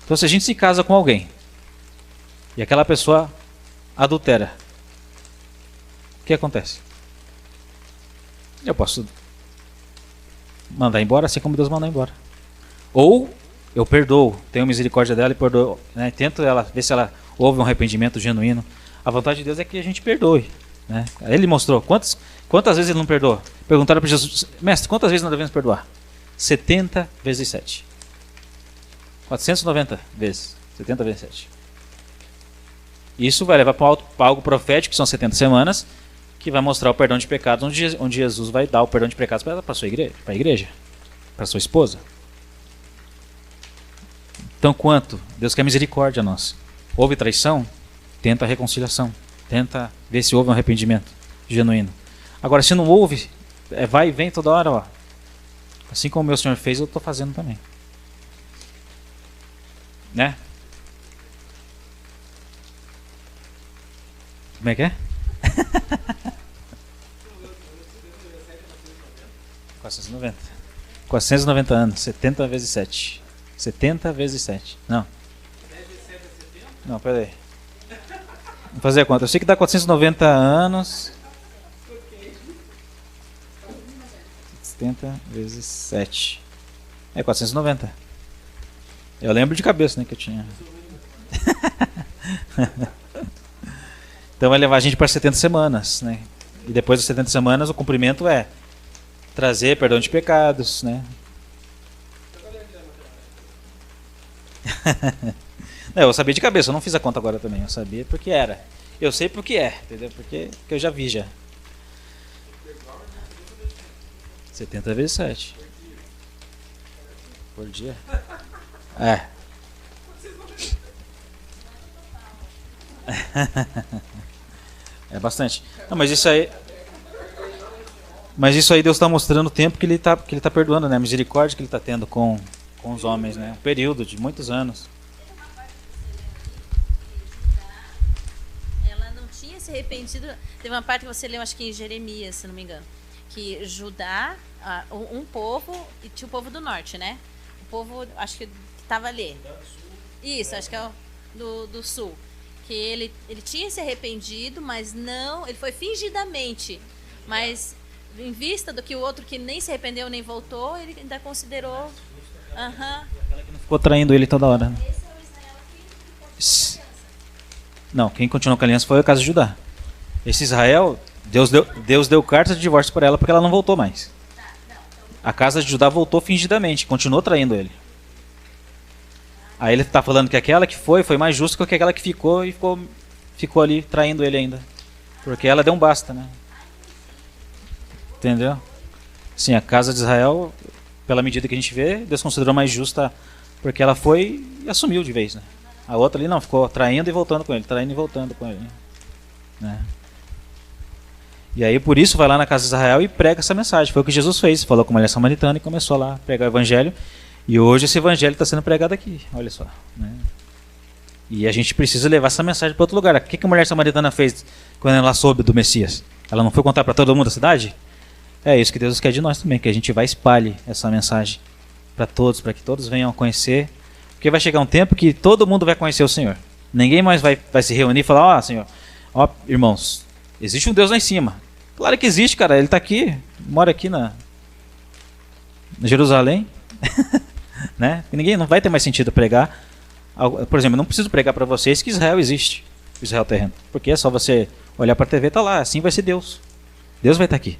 Então, se a gente se casa com alguém e aquela pessoa adultera, o que acontece? Eu posso mandar embora assim como Deus mandou embora. Ou eu perdoo, tenho misericórdia dela e perdoo, né? Tento ver se ela houve um arrependimento genuíno. A vontade de Deus é que a gente perdoe. Né? Ele mostrou quantas vezes ele não perdoou. Perguntaram para Jesus, mestre, quantas vezes nós devemos perdoar? 70 vezes 7. 490 vezes. 70 vezes 7. Isso vai levar para algo profético, que são 70 semanas, que vai mostrar o perdão de pecados, onde Jesus vai dar o perdão de pecados para a sua igreja, para a igreja, para a sua esposa. Então, quanto Deus quer misericórdia a nós. Houve traição? Tenta a reconciliação. Tenta ver se houve um arrependimento genuíno. Agora, se não houve, vai e vem toda hora. Ó. Assim como o meu Senhor fez, eu estou fazendo também. Né? Como é que é? 490. 490 anos. 70 vezes 7. 70 vezes 7. Não. Não, pera aí. Vamos fazer a conta. Eu sei que dá 490 anos. 70 vezes 7. É 490. Eu lembro de cabeça, né, que eu tinha. Então vai levar a gente para 70 semanas, né? E depois das 70 semanas o cumprimento é trazer perdão de pecados, né? Não, eu sabia de cabeça, eu não fiz a conta agora também. Eu sabia porque era. Eu sei porque é, entendeu? Porque eu já vi já. 70 vezes 7. Por dia? É. É bastante. Não, mas isso aí Deus está mostrando o tempo que ele tá perdoando, né? A misericórdia que ele está tendo com os homens, né? Um período de muitos anos. Ela não tinha se arrependido. Teve uma parte que você leu, acho que em Jeremias, se não me engano, que Judá, um povo, e tinha o povo do norte, né? O povo, acho que estava ali. Isso, acho que é do sul. Que ele tinha se arrependido, mas não, ele foi fingidamente, mas em vista do que o outro que nem se arrependeu nem voltou, ele ainda considerou. Aquela que não ficou traindo ele toda hora. Esse é o Israel não, quem continuou com a aliança foi a casa de Judá. Esse Israel, Deus deu carta de divórcio para ela porque ela não voltou mais. A casa de Judá voltou fingidamente, continuou traindo ele. Aí ele está falando que aquela que foi mais justa que aquela que ficou e ficou ali traindo ele ainda. Porque ela deu um basta, né? Entendeu? Sim, a casa de Israel, pela medida que a gente vê, Deus considerou mais justa porque ela foi e assumiu de vez, né? A outra ali não, ficou traindo e voltando com ele, traindo e voltando com ele, né? E aí por isso vai lá na casa de Israel e prega essa mensagem. Foi o que Jesus fez, falou com a mulher samaritana e começou lá a pregar o evangelho. E hoje esse evangelho está sendo pregado aqui, olha só, né? E a gente precisa levar essa mensagem para outro lugar. O que a mulher samaritana fez quando ela soube do Messias? Ela não foi contar para todo mundo da cidade? É isso que Deus quer de nós também, que a gente vai espalhe essa mensagem para todos, para que todos venham a conhecer. Porque vai chegar um tempo que todo mundo vai conhecer o Senhor. Ninguém mais vai se reunir e falar, ó, Senhor, ó, irmãos, existe um Deus lá em cima. Claro que existe, cara, ele está aqui, mora aqui na Jerusalém. Né? Ninguém, não vai ter mais sentido pregar. Por exemplo, eu não preciso pregar para vocês que Israel existe, Israel terreno, porque é só você olhar para a TV, tá lá, assim vai ser Deus. Deus vai estar aqui.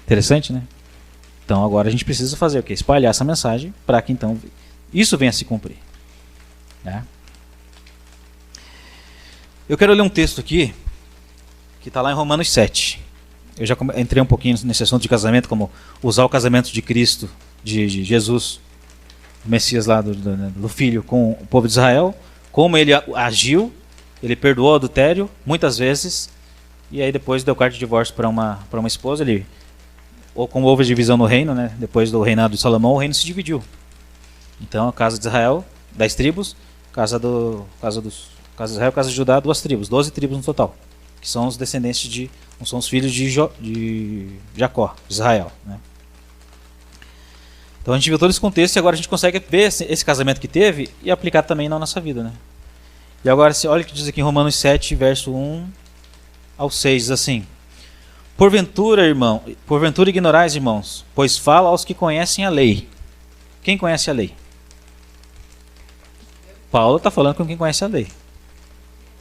Interessante, né? Então agora a gente precisa fazer o quê? Espalhar essa mensagem para que então isso venha a se cumprir, né? Eu quero ler um texto aqui que está lá em Romanos 7. Eu já entrei um pouquinho nesse assunto de casamento, como usar o casamento de Cristo, de Jesus, o Messias lá do Filho, com o povo de Israel, como ele agiu, ele perdoou o adultério muitas vezes, e aí depois deu carta de divórcio para uma esposa, ou como houve divisão no reino, né, depois do reinado de Salomão, o reino se dividiu. Então a casa de Israel, 10 tribos, casa de Israel, casa de Judá, 2 tribos, 12 tribos no total, que são os descendentes são os filhos de Jacó, de Israel, né? Então a gente viu todo esse contexto e agora a gente consegue ver esse casamento que teve e aplicar também na nossa vida, né? E agora, olha o que diz aqui em Romanos 7, verso 1 ao 6, diz assim: porventura ignorais, irmãos, pois fala aos que conhecem a lei. Quem conhece a lei? Paulo está falando com quem conhece a lei,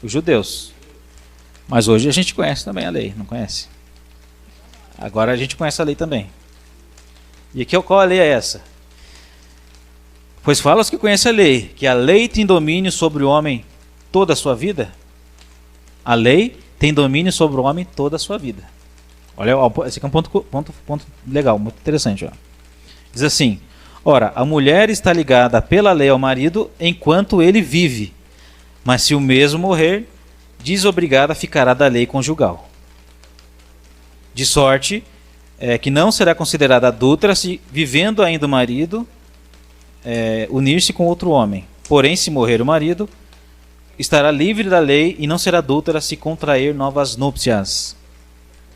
os judeus. Mas hoje a gente conhece também a lei, não conhece? Agora a gente conhece a lei também. E aqui qual a lei é essa? Pois fala aos que conhecem a lei, que a lei tem domínio sobre o homem toda a sua vida. A lei tem domínio sobre o homem toda a sua vida. Olha, esse aqui é um ponto legal, muito interessante. Ó. Diz assim: ora, a mulher está ligada pela lei ao marido enquanto ele vive, mas se o mesmo morrer, desobrigada ficará da lei conjugal. De sorte que não será considerada adúltera se, vivendo ainda o marido, unir-se com outro homem. Porém, se morrer o marido, estará livre da lei e não será adúltera se contrair novas núpcias.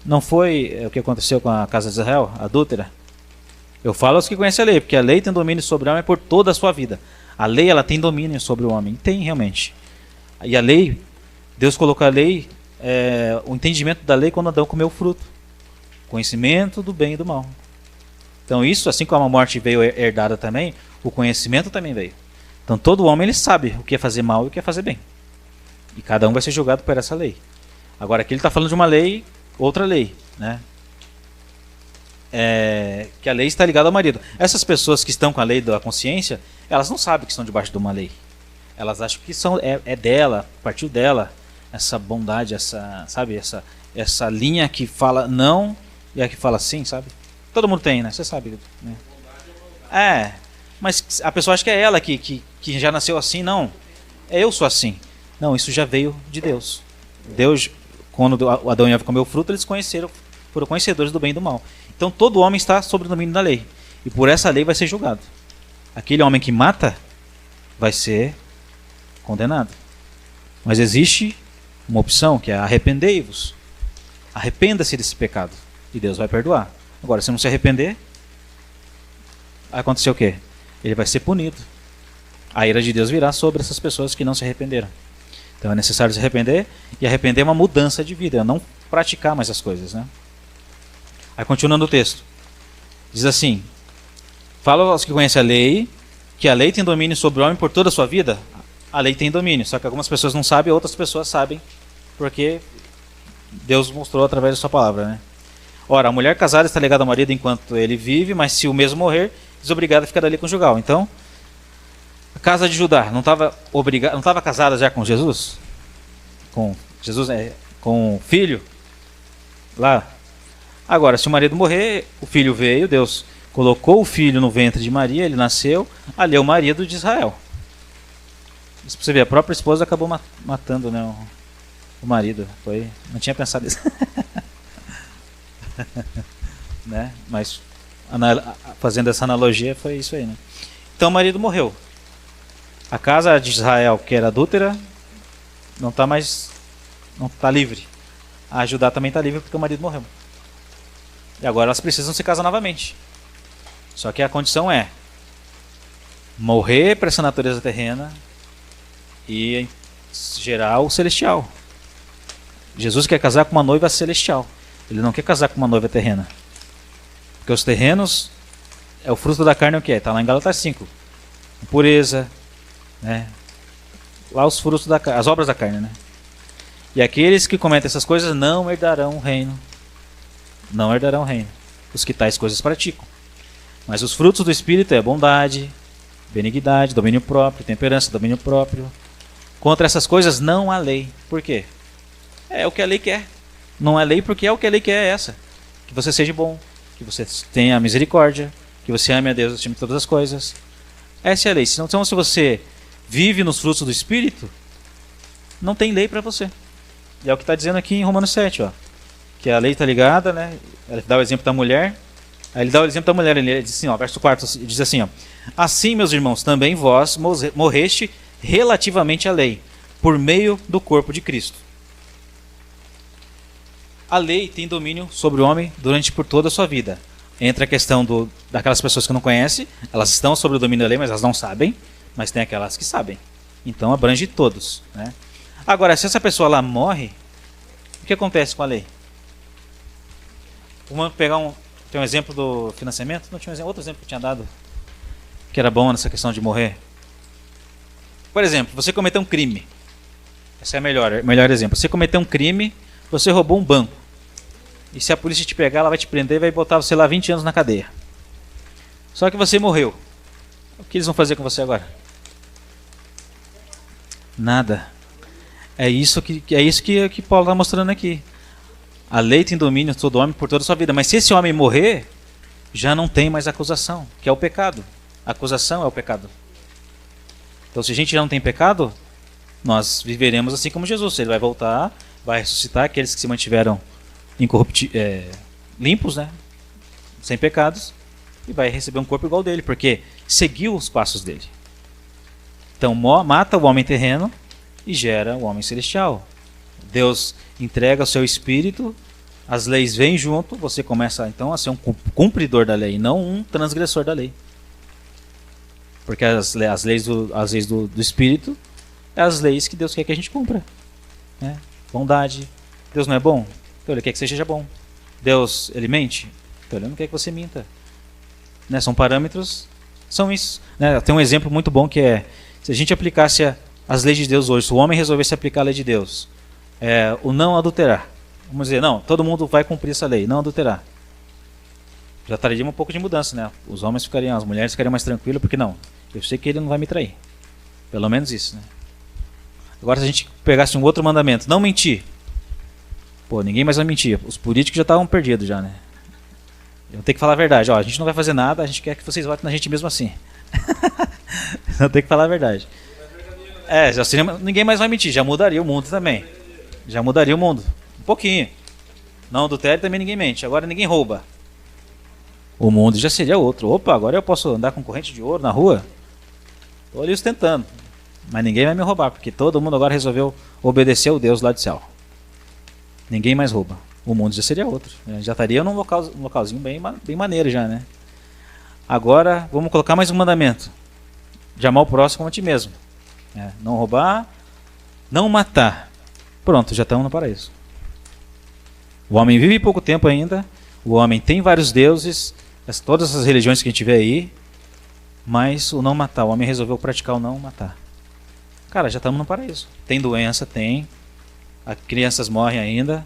Não foi o que aconteceu com a casa de Israel, adúltera? Eu falo aos que conhecem a lei, porque a lei tem domínio sobre o homem por toda a sua vida. A lei, ela tem domínio sobre o homem. Tem, realmente. E a lei, Deus colocou a lei, o entendimento da lei quando Adão comeu o fruto. Conhecimento do bem e do mal. Então isso, assim como a morte veio herdada também, o conhecimento também veio. Então todo homem ele sabe o que é fazer mal e o que é fazer bem. E cada um vai ser julgado por essa lei. Agora aqui ele está falando de uma lei, outra lei, né? Que a lei está ligada ao marido. Essas pessoas que estão com a lei da consciência, elas não sabem que estão debaixo de uma lei. Elas acham que dela, partiu dela, essa bondade, essa linha que fala não e a que fala sim, sabe? Todo mundo tem, né? Você sabe, né? Mas a pessoa acha que é ela que já nasceu assim. Não, eu sou assim. Não, isso já veio de Deus. Deus, quando Adão e Eva comeu o fruto, eles foram conhecedores do bem e do mal. Então todo homem está sob o domínio da lei. E por essa lei vai ser julgado. Aquele homem que mata vai ser condenado. Mas existe uma opção que é arrependei-vos. Arrependa-se desse pecado e Deus vai perdoar. Agora, se não se arrepender, vai acontecer o quê? Ele vai ser punido. A ira de Deus virá sobre essas pessoas que não se arrependeram. Então é necessário se arrepender, e arrepender é uma mudança de vida, é não praticar mais as coisas, né? Aí continuando o texto, diz assim: fala aos que conhecem a lei, que a lei tem domínio sobre o homem por toda a sua vida. A lei tem domínio, só que algumas pessoas não sabem, outras pessoas sabem, porque Deus mostrou através da sua palavra, né? Ora, a mulher casada está ligada ao marido enquanto ele vive, mas se o mesmo morrer, desobrigada fica da lei conjugal. Então, a casa de Judá não estava casada já com Jesus? Com Jesus, com o filho? Lá. Agora, se o marido morrer, o filho veio, Deus colocou o filho no ventre de Maria, ele nasceu, ali é o marido de Israel. Isso pra você ver, a própria esposa acabou matando, né, o marido. Não tinha pensado nisso. Né? Mas fazendo essa analogia, foi isso aí, né? Então o marido morreu. A casa de Israel, que era adúltera, não está livre. A Judá também está livre porque o marido morreu. E agora elas precisam se casar novamente. Só que a condição é morrer para essa natureza terrena e gerar o celestial. Jesus quer casar com uma noiva celestial. Ele não quer casar com uma noiva terrena. Porque os terrenos é o fruto da carne, o que é? Está lá em Gálatas 5. Impureza, né? Lá os frutos da carne, as obras da carne, né? E aqueles que cometem essas coisas não herdarão o reino. Não herdarão o reino. Os que tais coisas praticam. Mas os frutos do Espírito é bondade, benignidade, domínio próprio, temperança, domínio próprio. Contra essas coisas não há lei. Por quê? É o que a lei quer. Não há lei porque é o que a lei quer, é essa. Que você seja bom, que você tenha misericórdia, que você ame a Deus acima de todas as coisas. Essa é a lei. Então, se você vive nos frutos do Espírito, não tem lei para você. E é o que está dizendo aqui em Romanos 7, ó. Que a lei está ligada, né? Ele dá o exemplo da mulher. Aí ele dá o exemplo da mulher, ele diz assim, ó, verso 4, diz assim, ó: assim, meus irmãos, também vós morreste relativamente à lei, por meio do corpo de Cristo. A lei tem domínio sobre o homem por toda a sua vida. Entra a questão daquelas pessoas que não conhecem, elas estão sob o domínio da lei, mas elas não sabem, mas tem aquelas que sabem. Então abrange todos, né? Agora, se essa pessoa lá morre, o que acontece com a lei? Vamos pegar tem um exemplo do financiamento? Não tinha outro exemplo que eu tinha dado que era bom nessa questão de morrer. Por exemplo, você cometeu um crime. Esse é o melhor exemplo. Você cometeu um crime, você roubou um banco. E se a polícia te pegar, ela vai te prender e vai botar você lá 20 anos na cadeia. Só que você morreu. O que eles vão fazer com você agora? Nada. É isso que Paulo está mostrando aqui. A lei tem domínio sobre todo homem por toda a sua vida. Mas se esse homem morrer, já não tem mais acusação, que é o pecado. A acusação é o pecado. Então, se a gente já não tem pecado, nós viveremos assim como Jesus. Ele vai voltar, vai ressuscitar aqueles que se mantiveram limpos, né? Sem pecados, e vai receber um corpo igual dele, porque seguiu os passos dele. Então, mata o homem terreno e gera o homem celestial. Deus entrega o seu espírito, as leis vêm junto, você começa então a ser um cumpridor da lei, não um transgressor da lei. Porque as leis do espírito é as leis que Deus quer que a gente cumpra, né? Bondade. Deus não é bom? Então Ele quer que você seja bom. Deus, Ele mente? Então Ele não quer que você minta, né? São parâmetros, são isso, né? Tem um exemplo muito bom que é: se a gente aplicasse as leis de Deus hoje, se o homem resolvesse aplicar a lei de Deus, o não adulterar, vamos dizer, não, todo mundo vai cumprir essa lei, não adulterar, já traria um pouco de mudança, né? Os homens ficariam, as mulheres ficariam mais tranquilas, porque não, eu sei que ele não vai me trair, pelo menos isso, né? Agora, se a gente pegasse um outro mandamento, não mentir, pô, ninguém mais vai mentir, os políticos já estavam perdidos já, né? Eu tenho que falar a verdade, ó, a gente não vai fazer nada, a gente quer que vocês votem na gente mesmo assim. Eu tenho que falar a verdade. Ninguém mais vai mentir, já mudaria o mundo também. Já mudaria o mundo, um pouquinho. Não adultério, também ninguém mente. Agora ninguém rouba. O mundo já seria outro. Opa, agora eu posso andar com corrente de ouro na rua? Estou ali ostentando. Mas ninguém vai me roubar, porque todo mundo agora resolveu obedecer ao Deus lá do céu. Ninguém mais rouba. O mundo já seria outro. Já estaria num localzinho bem maneiro já, né? Agora, vamos colocar mais um mandamento. De amar o próximo como a ti mesmo. Não roubar, não matar. Pronto, já estamos no paraíso. O homem vive pouco tempo ainda. O homem tem vários deuses, todas as religiões que a gente vê aí. Mas o não matar, o homem resolveu praticar o não matar. Cara, já estamos no paraíso. Tem doença, tem. As crianças morrem ainda,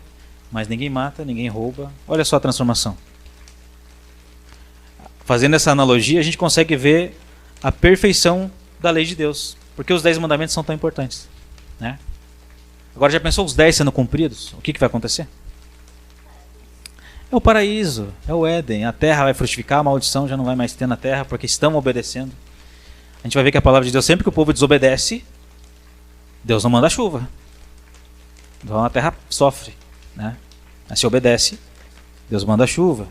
mas ninguém mata, ninguém rouba. Olha só a transformação. Fazendo essa analogia, a gente consegue ver a perfeição da lei de Deus. Porque os 10 mandamentos são tão importantes, né? Agora, já pensou os 10 sendo cumpridos? O que vai acontecer? É o paraíso, é o Éden. A terra vai frutificar, a maldição já não vai mais ter na terra, porque estão obedecendo. A gente vai ver que a palavra de Deus, sempre que o povo desobedece, Deus não manda chuva. Então a terra sofre, né? Mas se obedece, Deus manda chuva.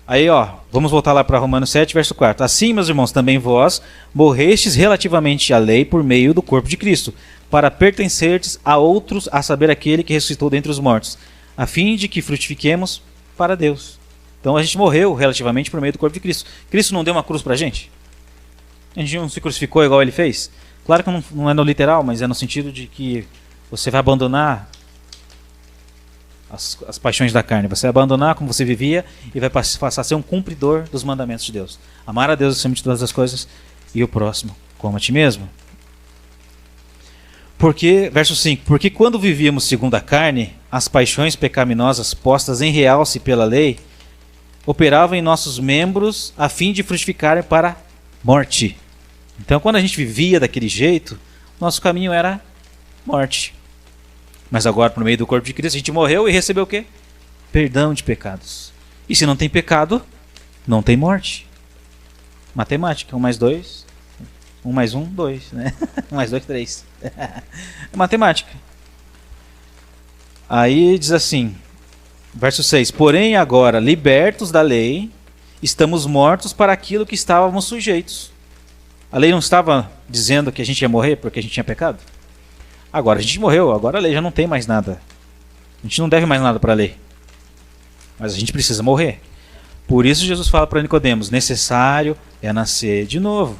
Aí, vamos voltar lá para Romanos 7, verso 4. Assim, meus irmãos, também vós morrestes relativamente à lei por meio do corpo de Cristo, para pertencerdes a outros, a saber, aquele que ressuscitou dentre os mortos, a fim de que frutifiquemos para Deus. Então a gente morreu relativamente por meio do corpo de Cristo. Cristo não deu uma cruz para a gente? A gente não se crucificou igual ele fez? Claro que não é no literal, mas é no sentido de que você vai abandonar as paixões da carne. Você vai abandonar como você vivia e vai passar a ser um cumpridor dos mandamentos de Deus. Amar a Deus acima de todas as coisas e o próximo como a ti mesmo. Porque, verso 5, porque quando vivíamos segundo a carne, as paixões pecaminosas postas em realce pela lei operavam em nossos membros a fim de frutificarem para a morte. Então, quando a gente vivia daquele jeito, nosso caminho era morte. Mas agora, por meio do corpo de Cristo, a gente morreu e recebeu o quê? Perdão de pecados. E se não tem pecado, não tem morte. Matemática, 1 mais 2, 1 mais 1, 2, né? 1 mais 2, 3. É matemática. Aí diz assim, verso 6, porém agora, libertos da lei, estamos mortos para aquilo que estávamos sujeitos. A lei não estava dizendo que a gente ia morrer porque a gente tinha pecado? Agora a gente morreu, agora a lei já não tem mais nada. A gente não deve mais nada para a lei. Mas a gente precisa morrer. Por isso Jesus fala para Nicodemos, necessário é nascer de novo.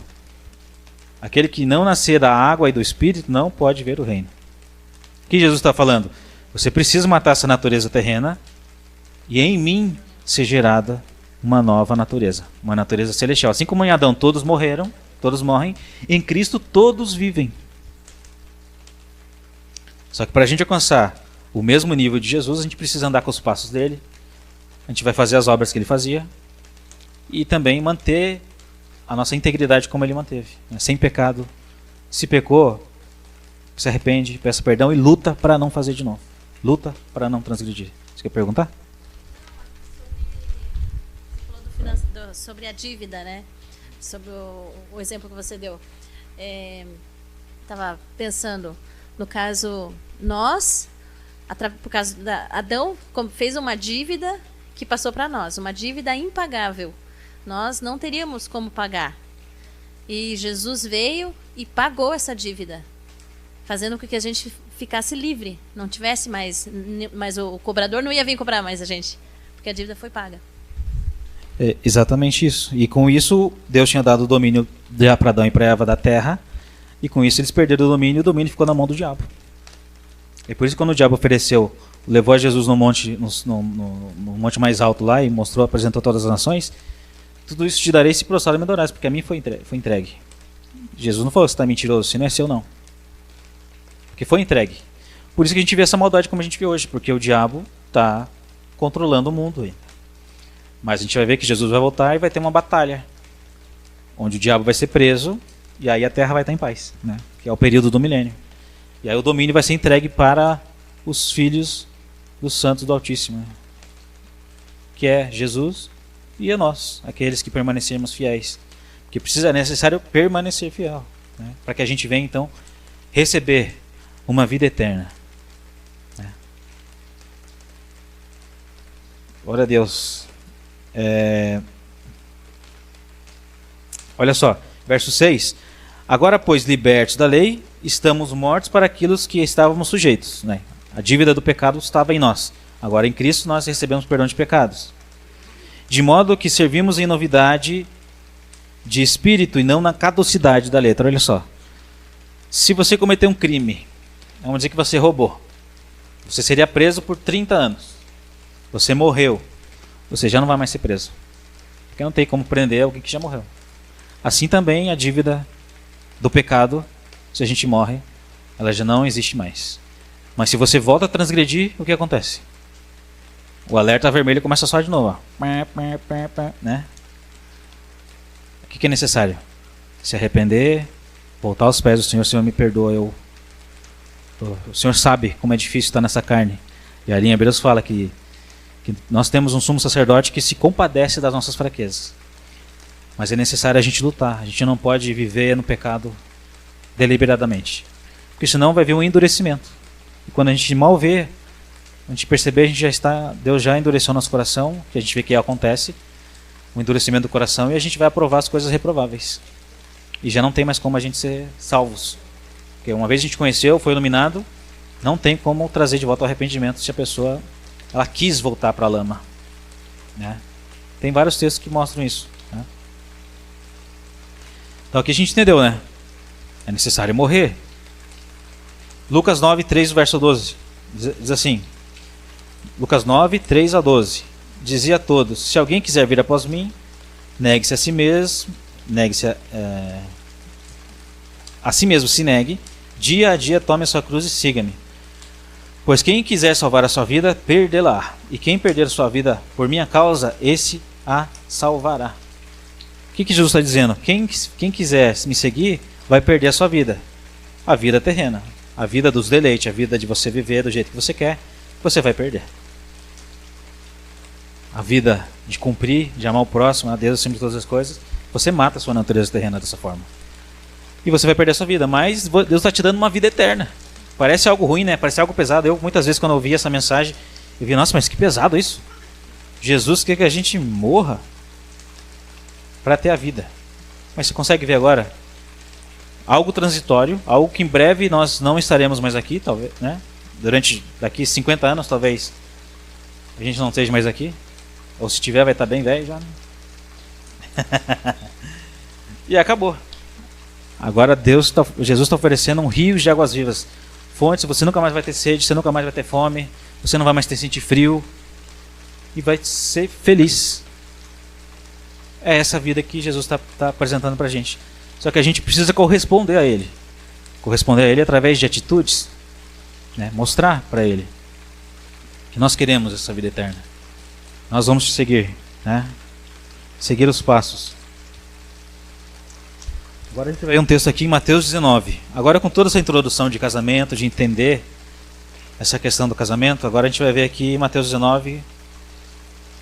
Aquele que não nascer da água e do Espírito não pode ver o reino. O que Jesus está falando? Você precisa matar essa natureza terrena e em mim ser gerada uma nova natureza. Uma natureza celestial. Assim como em Adão todos morreram, todos morrem, em Cristo todos vivem. Só que para a gente alcançar o mesmo nível de Jesus, a gente precisa andar com os passos dele. A gente vai fazer as obras que ele fazia e também manter a nossa integridade como ele manteve, né? Sem pecado. Se pecou, se arrepende, peça perdão e luta para não fazer de novo. Luta para não transgredir. Você quer perguntar? Você falou sobre a dívida, né? Sobre o exemplo que você deu. Estava pensando, no caso, por causa da Adão fez uma dívida que passou para nós, uma dívida impagável. Nós não teríamos como pagar. E Jesus veio e pagou essa dívida, fazendo com que a gente ficasse livre, não tivesse mais o cobrador não ia vir cobrar mais a gente, porque a dívida foi paga. É exatamente isso. E com isso, Deus tinha dado o domínio para Adão e para Eva da terra, e com isso eles perderam o domínio ficou na mão do diabo. E por isso que quando o diabo levou a Jesus no monte, no monte mais alto lá e apresentou todas as nações, tudo isso te darei se prostrar e me adorarás, porque a mim foi entregue. Jesus não falou que você está mentiroso, se não é seu não. Porque foi entregue. Por isso que a gente vê essa maldade como a gente vê hoje, porque o diabo está controlando o mundo aí. Mas a gente vai ver que Jesus vai voltar e vai ter uma batalha, onde o diabo vai ser preso e aí a terra vai estar em paz, né? Que é o período do milênio. E aí o domínio vai ser entregue para os filhos dos santos do Altíssimo, né? Que é Jesus e a nós, aqueles que permanecermos fiéis. Porque é necessário permanecer fiel, né? Para que a gente venha então receber uma vida eterna, né? Glória a Deus. Olha só, verso 6. Agora, pois, libertos da lei, estamos mortos para aquilo que estávamos sujeitos, né? A dívida do pecado estava em nós. Agora, em Cristo, nós recebemos perdão de pecados. De modo que servimos em novidade de espírito e não na caducidade da letra. Olha só. Se você cometer um crime, vamos dizer que você roubou, você seria preso por 30 anos. Você morreu, você já não vai mais ser preso. Porque não tem como prender alguém que já morreu. Assim também a dívida do pecado, se a gente morre, ela já não existe mais. Mas se você volta a transgredir, o que acontece? O alerta vermelho começa só de novo, ó. Né? O que é necessário? Se arrepender, voltar aos pés do Senhor. Senhor, me perdoa, o Senhor sabe como é difícil estar nessa carne. E ali em Hebreus fala que nós temos um sumo sacerdote que se compadece das nossas fraquezas. Mas é necessário a gente lutar. A gente não pode viver no pecado deliberadamente. Porque senão vai vir um endurecimento. E quando a gente mal vê, a gente perceber, a gente já está, Deus já endureceu nosso coração, que a gente vê que acontece, o endurecimento do coração, e a gente vai aprovar as coisas reprováveis. E já não tem mais como a gente ser salvos. Porque uma vez a gente conheceu, foi iluminado, não tem como trazer de volta o arrependimento se a pessoa ela quis voltar para a lama. Né? Tem vários textos que mostram isso. Né? Então aqui a gente entendeu, né? É necessário morrer. Lucas 9, 3, verso 12. Diz assim. Lucas 9, 3 a 12. Dizia a todos: se alguém quiser vir após mim, negue-se a si mesmo, a si mesmo se negue, dia a dia tome a sua cruz e siga-me. Pois quem quiser salvar a sua vida, perdê-la. E quem perder a sua vida por minha causa, esse a salvará. O que Jesus está dizendo? Quem quiser me seguir, vai perder a sua vida. A vida terrena. A vida dos deleites, a vida de você viver do jeito que você quer, você vai perder. A vida de cumprir, de amar o próximo, a Deus acima de todas as coisas, você mata a sua natureza terrena dessa forma. E você vai perder a sua vida, mas Deus está te dando uma vida eterna. Parece algo ruim, né? Parece algo pesado. Eu, muitas vezes, quando eu ouvi essa mensagem, eu vi, nossa, mas que pesado isso. Jesus quer que a gente morra para ter a vida. Mas você consegue ver agora? Algo transitório, algo que em breve nós não estaremos mais aqui, talvez, né? Daqui 50 anos, talvez, a gente não esteja mais aqui. Ou se tiver, vai estar bem velho já. Né? E acabou. Agora Jesus está oferecendo um rio de águas vivas. Fontes, você nunca mais vai ter sede, você nunca mais vai ter fome, você não vai mais ter sentir frio. E vai ser feliz. É essa vida que Jesus está apresentando para a gente. Só que a gente precisa corresponder a Ele. Corresponder a Ele através de atitudes. Né? Mostrar para Ele que nós queremos essa vida eterna. Nós vamos te seguir. Né? Seguir os passos. Agora a gente vai ver um texto aqui em Mateus 19. Agora, com toda essa introdução de casamento, de entender essa questão do casamento, agora a gente vai ver aqui em Mateus 19.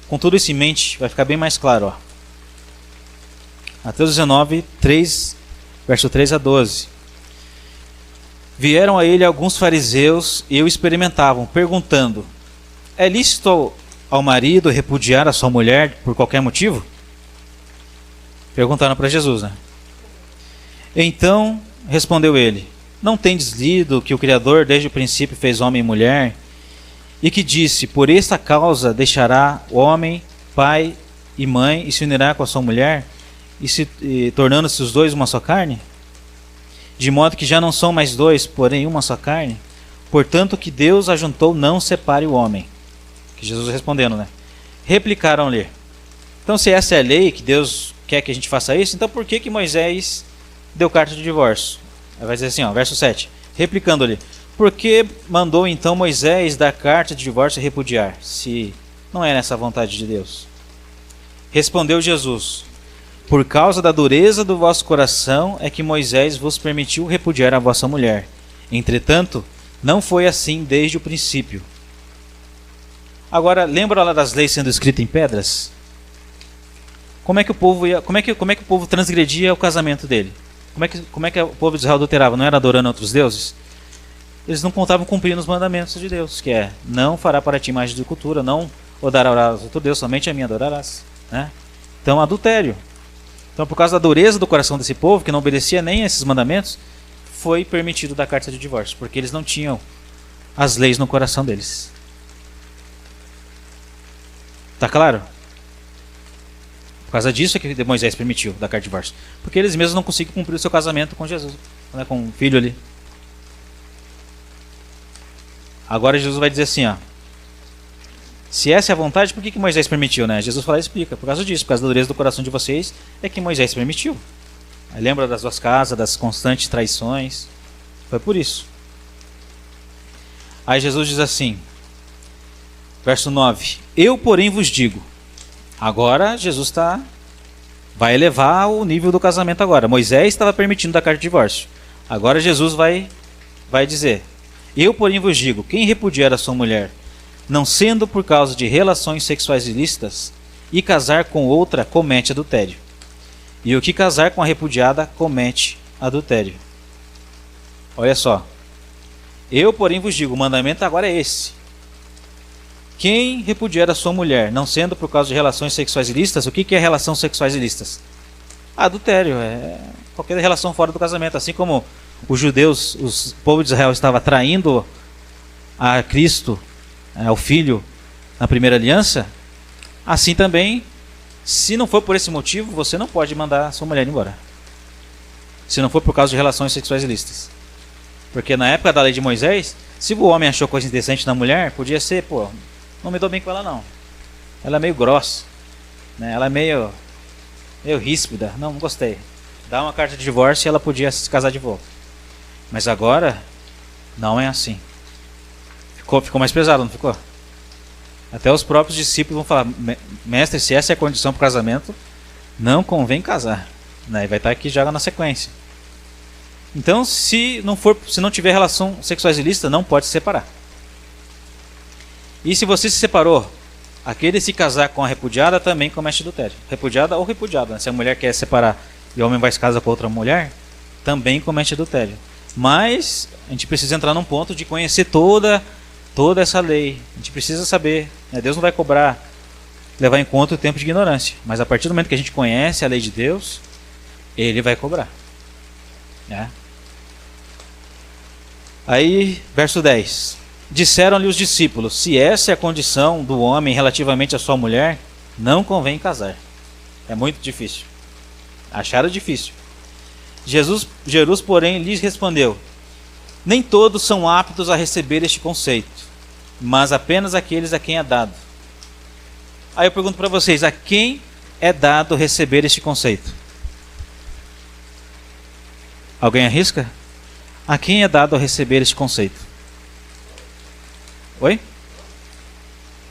Com tudo isso em mente, vai ficar bem mais claro. Ó. Mateus 19, 3, verso 3 a 12. Vieram a ele alguns fariseus e o experimentavam, perguntando: é lícito ao marido repudiar a sua mulher por qualquer motivo? Perguntaram para Jesus, né? Então respondeu ele: não tendes lido que o Criador desde o princípio fez homem e mulher, e que disse: por esta causa deixará o homem pai e mãe e se unirá com a sua mulher, e tornando-se os dois uma só carne? De modo que já não são mais dois, porém uma só carne. Portanto, que Deus ajuntou, não separe o homem. Que Jesus respondendo, né? Replicaram-lhe: então, se essa é a lei, que Deus quer que a gente faça isso, então por que Moisés deu carta de divórcio? Aí vai dizer assim, ó, verso 7. Replicando-lhe: por que mandou então Moisés dar carta de divórcio e repudiar, se não é nessa vontade de Deus? Respondeu Jesus: por causa da dureza do vosso coração é que Moisés vos permitiu repudiar a vossa mulher. Entretanto, não foi assim desde o princípio. Agora, lembra lá das leis sendo escritas em pedras? Como é que o povo transgredia o casamento dele? Como é que o povo de Israel adulterava? Não era adorando outros deuses? Eles não contavam cumprindo os mandamentos de Deus, que é: não fará para ti imagem de cultura, não adorarás outro Deus, somente a mim adorarás. Né? Então, adultério. Então, por causa da dureza do coração desse povo, que não obedecia nem a esses mandamentos, foi permitido dar carta de divórcio, porque eles não tinham as leis no coração deles. Tá claro? Por causa disso é que Moisés permitiu dar carta de divórcio. Porque eles mesmos não conseguiam cumprir o seu casamento com Jesus, né, com o filho ali. Agora Jesus vai dizer assim, ó: se essa é a vontade, por que Moisés permitiu, né? Jesus fala e explica: por causa disso, por causa da dureza do coração de vocês, é que Moisés permitiu. Aí lembra das duas casas, das constantes traições. Foi por isso. Aí Jesus diz assim, verso 9: eu, porém, vos digo. Agora Jesus vai elevar o nível do casamento agora. Moisés estava permitindo dar carta de divórcio. Agora Jesus vai dizer: eu, porém, vos digo, quem repudiar a sua mulher, não sendo por causa de relações sexuais ilícitas, e casar com outra, comete adultério. E o que casar com a repudiada, comete adultério. Olha só. Eu, porém, vos digo, o mandamento agora é esse. Quem repudiar a sua mulher, não sendo por causa de relações sexuais ilícitas, o que é relações sexuais ilícitas? Adultério, é qualquer relação fora do casamento. Assim como os judeus, o povo de Israel estava traindo a Cristo, ao Filho, na primeira aliança, assim também, se não for por esse motivo, você não pode mandar a sua mulher embora. Se não for por causa de relações sexuais ilícitas. Porque na época da lei de Moisés, se o homem achou coisa indecente na mulher, podia ser, pô, não me dou bem com ela não. Ela é meio grossa, né? Ela é meio ríspida, não gostei. Dá uma carta de divórcio e ela podia se casar de volta. Mas agora, não é assim. Ficou mais pesado, não ficou? Até os próprios discípulos vão falar, mestre, se essa é a condição para o casamento, não convém casar. Né? E vai estar aqui já na sequência. Então, se não tiver relação sexuais ilícita, não pode se separar. E se você se separou, aquele se casar com a repudiada também comete adultério. Repudiada ou repudiada. Né? Se a mulher quer separar e o homem vai se casar com outra mulher, também comete adultério. Mas a gente precisa entrar num ponto de conhecer toda essa lei. A gente precisa saber. Né? Deus não vai cobrar, levar em conta o tempo de ignorância. Mas a partir do momento que a gente conhece a lei de Deus, Ele vai cobrar. Né? Aí, verso 10. Disseram-lhe os discípulos, se essa é a condição do homem relativamente à sua mulher, não convém casar. É muito difícil. Acharam difícil. Jesus, porém, lhes respondeu, nem todos são aptos a receber este conceito, mas apenas aqueles a quem é dado. Aí eu pergunto para vocês, a quem é dado receber este conceito? Alguém arrisca? A quem é dado a receber este conceito? Oi?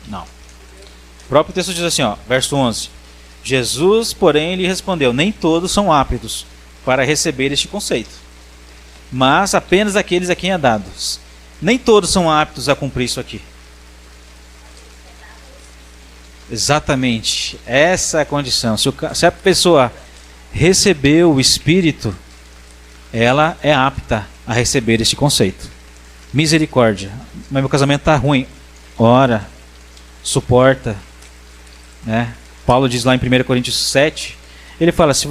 Não. O próprio texto diz assim, ó, verso 11. Jesus, porém, lhe respondeu, nem todos são aptos para receber este conceito, mas apenas aqueles a quem é dado. Nem todos são aptos a cumprir isso aqui. Exatamente. Essa é a condição. Se a pessoa recebeu o Espírito, ela é apta a receber este conceito. Misericórdia. Mas meu casamento está ruim. Ora, suporta. Né? Paulo diz lá em 1 Coríntios 7, ele fala, se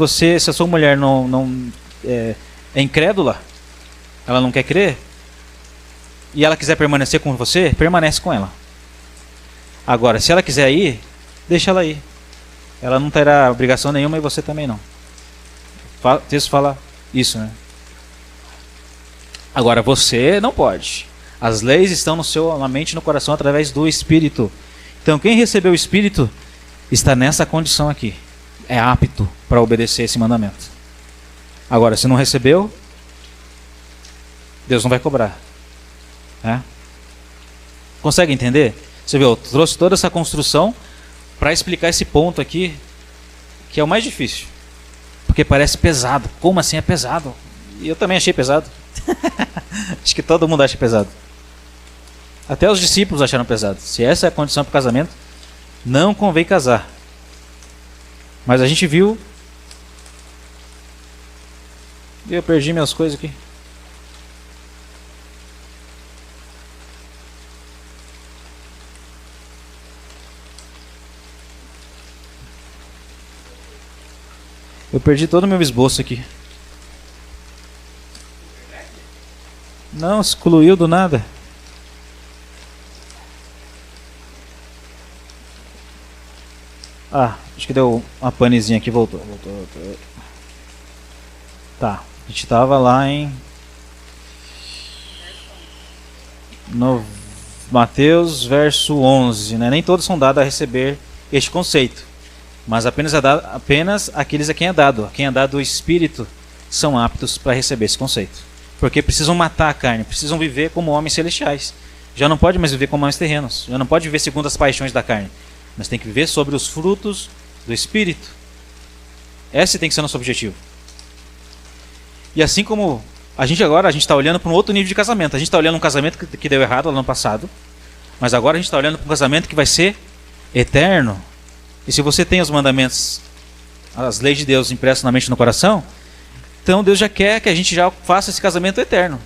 a sua mulher não é incrédula, ela não quer crer, e ela quiser permanecer com você, permanece com ela. Agora, se ela quiser ir, deixa ela ir. Ela não terá obrigação nenhuma e você também não. O texto fala isso, né? Agora, você não pode. As leis estão na mente e no coração através do Espírito. Então, quem recebeu o Espírito está nessa condição aqui. É apto para obedecer esse mandamento. Agora, se não recebeu, Deus não vai cobrar. Né? Consegue entender? Você viu, eu trouxe toda essa construção para explicar esse ponto aqui, que é o mais difícil. Porque parece pesado. Como assim é pesado? E eu também achei pesado. Acho que todo mundo acha pesado. Até os discípulos acharam pesado. Se essa é a condição para o casamento, não convém casar. Mas a gente viu. Eu perdi minhas coisas aqui. Eu perdi todo o meu esboço aqui. Não, excluiu do nada. Ah, acho que deu uma panezinha aqui, voltou. Tá, a gente tava lá em no Mateus verso 11, né? Nem todos são dados a receber este conceito, mas apenas aqueles a quem é dado. A quem é dado o Espírito são aptos para receber esse conceito. Porque precisam matar a carne, precisam viver como homens celestiais. Já não pode mais viver como homens terrenos. Já não pode viver segundo as paixões da carne. Mas tem que viver sobre os frutos do Espírito. Esse tem que ser nosso objetivo. E assim como a gente está olhando para um outro nível de casamento. A gente está olhando um casamento que deu errado lá no passado. Mas agora a gente está olhando para um casamento que vai ser eterno. E se você tem os mandamentos, as leis de Deus impressas na mente e no coração, então Deus já quer que a gente já faça esse casamento eterno.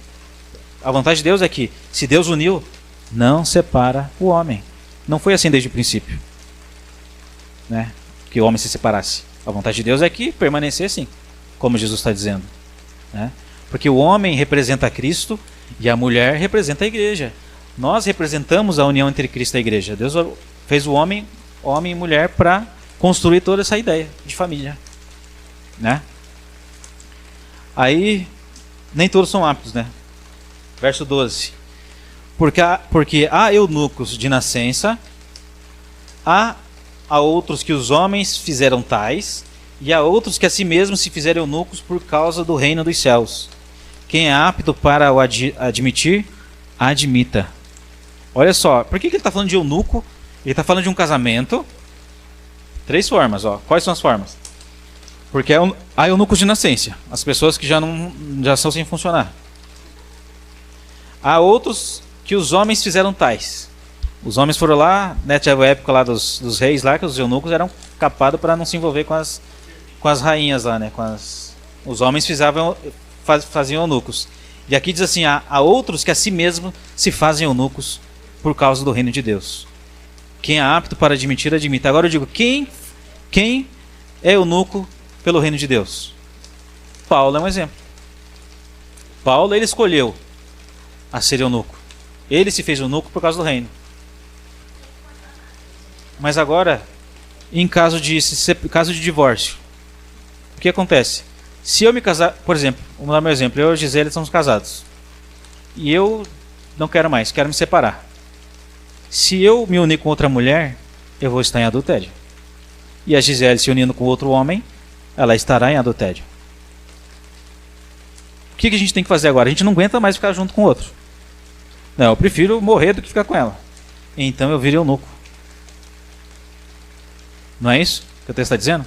A vontade de Deus é que, se Deus uniu, não separa o homem. Não foi assim desde o princípio, né? Que o homem se separasse. A vontade de Deus é que permanecesse assim, como Jesus está dizendo, né? Porque o homem representa Cristo e a mulher representa a igreja. Nós representamos a união entre Cristo e a igreja. Deus fez o homem e mulher para construir toda essa ideia de família, né? Aí, nem todos são aptos, né? Verso 12. Porque há eunucos de nascença, há outros que os homens fizeram tais, e há outros que a si mesmos se fizeram eunucos por causa do reino dos céus. Quem é apto para o admitir, admita. Olha só, por que ele está falando de eunuco? Ele está falando de um casamento. 3 formas, ó. Quais são as formas? Porque há eunucos de nascença, as pessoas que já são sem funcionar. Há outros que os homens fizeram tais. Os homens foram lá, né, tinha a época lá dos reis lá, que os eunucos eram capados para não se envolver com as rainhas lá, né? Os homens faziam eunucos. E aqui diz assim, há outros que a si mesmo se fazem eunucos por causa do reino de Deus. Quem é apto para admitir, admita. Agora eu digo, quem é eunuco pelo reino de Deus? Paulo é um exemplo. Paulo, ele escolheu a ser eunuco. Ele se fez eunuco por causa do reino. Mas agora, em caso de divórcio, o que acontece? Se eu me casar, por exemplo, vamos dar meu exemplo, eu e a Gisele somos casados. E eu não quero mais, quero me separar. Se eu me unir com outra mulher, eu vou estar em adultério. E a Gisele se unindo com outro homem, ela estará em adultério. O que a gente tem que fazer agora? A gente não aguenta mais ficar junto com o outro. Não, eu prefiro morrer do que ficar com ela. Então eu virei eunuco. Não é isso que o texto está dizendo?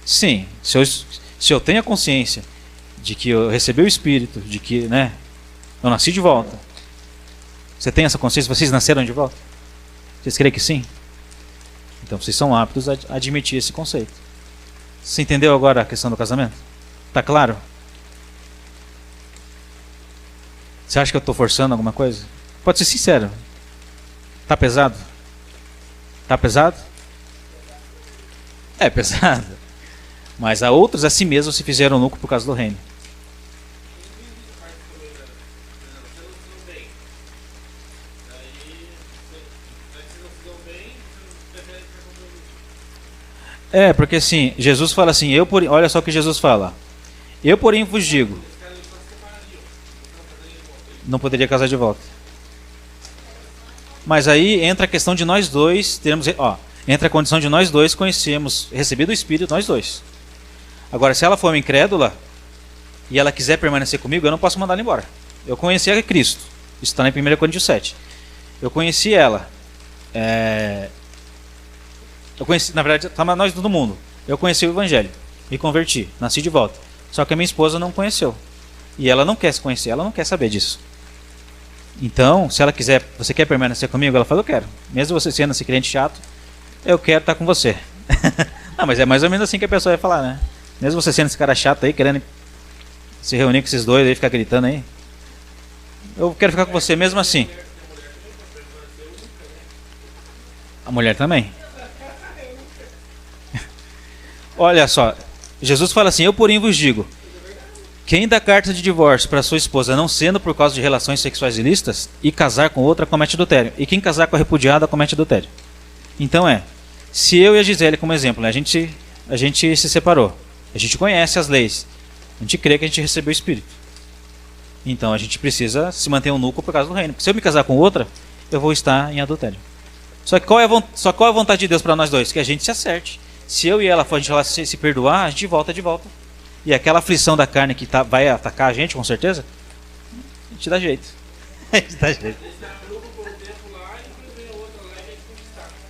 Sim, se eu tenho a consciência de que eu recebi o Espírito, de que, né, eu nasci de volta. Você tem essa consciência? Vocês nasceram de volta? Vocês creem que sim? Então vocês são aptos a admitir esse conceito. Você entendeu agora a questão do casamento? Tá claro? Você acha que eu estou forçando alguma coisa? Pode ser sincero. Tá pesado? Tá pesado? É pesado. Mas há outros a si mesmos se fizeram eunuco por causa do reino. É, porque assim, Jesus fala assim, olha só o que Jesus fala. Eu, porém, vos digo. Não poderia casar de volta. Mas aí entra a questão de nós dois, entra a condição de nós dois conhecermos, recebido o Espírito, nós dois. Agora, se ela for uma incrédula e ela quiser permanecer comigo, eu não posso mandar ela embora. Eu conheci a Cristo. Isso está em 1 Coríntios 7. Eu conheci ela. Eu conheci, na verdade, estava nós todo mundo. Eu conheci o Evangelho, me converti, nasci de volta. Só que a minha esposa não conheceu. E ela não quer se conhecer, ela não quer saber disso. Então, se ela quiser, você quer permanecer comigo? Ela fala, eu quero. Mesmo você sendo esse crente chato, eu quero estar com você. Não, mas é mais ou menos assim que a pessoa vai falar, né? Mesmo você sendo esse cara chato aí, querendo se reunir com esses dois aí, ficar gritando aí. Eu quero ficar com você mesmo assim. A mulher também. Olha só, Jesus fala assim, eu porém vos digo, quem dá carta de divórcio para sua esposa não sendo por causa de relações sexuais ilícitas e casar com outra comete adultério. E quem casar com a repudiada comete adultério. Então se eu e a Gisele, como exemplo, né, a gente se separou, a gente conhece as leis, a gente crê que a gente recebeu o Espírito. Então a gente precisa se manter eunuco por causa do reino. Porque se eu me casar com outra, eu vou estar em adultério. Só que qual é a vontade de Deus para nós dois? Que a gente se acerte. Se eu e ela for a gente se perdoar, a gente volta de volta. E aquela aflição da carne que vai atacar a gente, com certeza, a gente dá jeito. A gente dá jeito.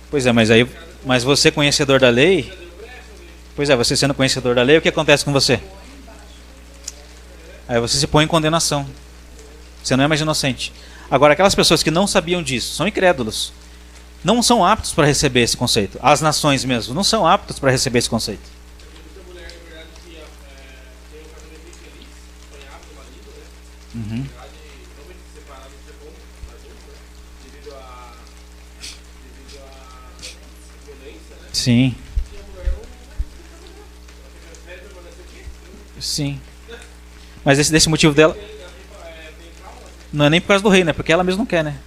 Pois é, mas você conhecedor da lei, pois é, você sendo conhecedor da lei, o que acontece com você? Aí você se põe em condenação. Você não é mais inocente. Agora, aquelas pessoas que não sabiam disso, são incrédulos, não são aptos para receber esse conceito. As nações mesmo não são aptos para receber esse conceito. Uhum. Sim. Sim. Mas desse motivo dela. Não é nem por causa do rei, né? Porque ela mesma não quer, né?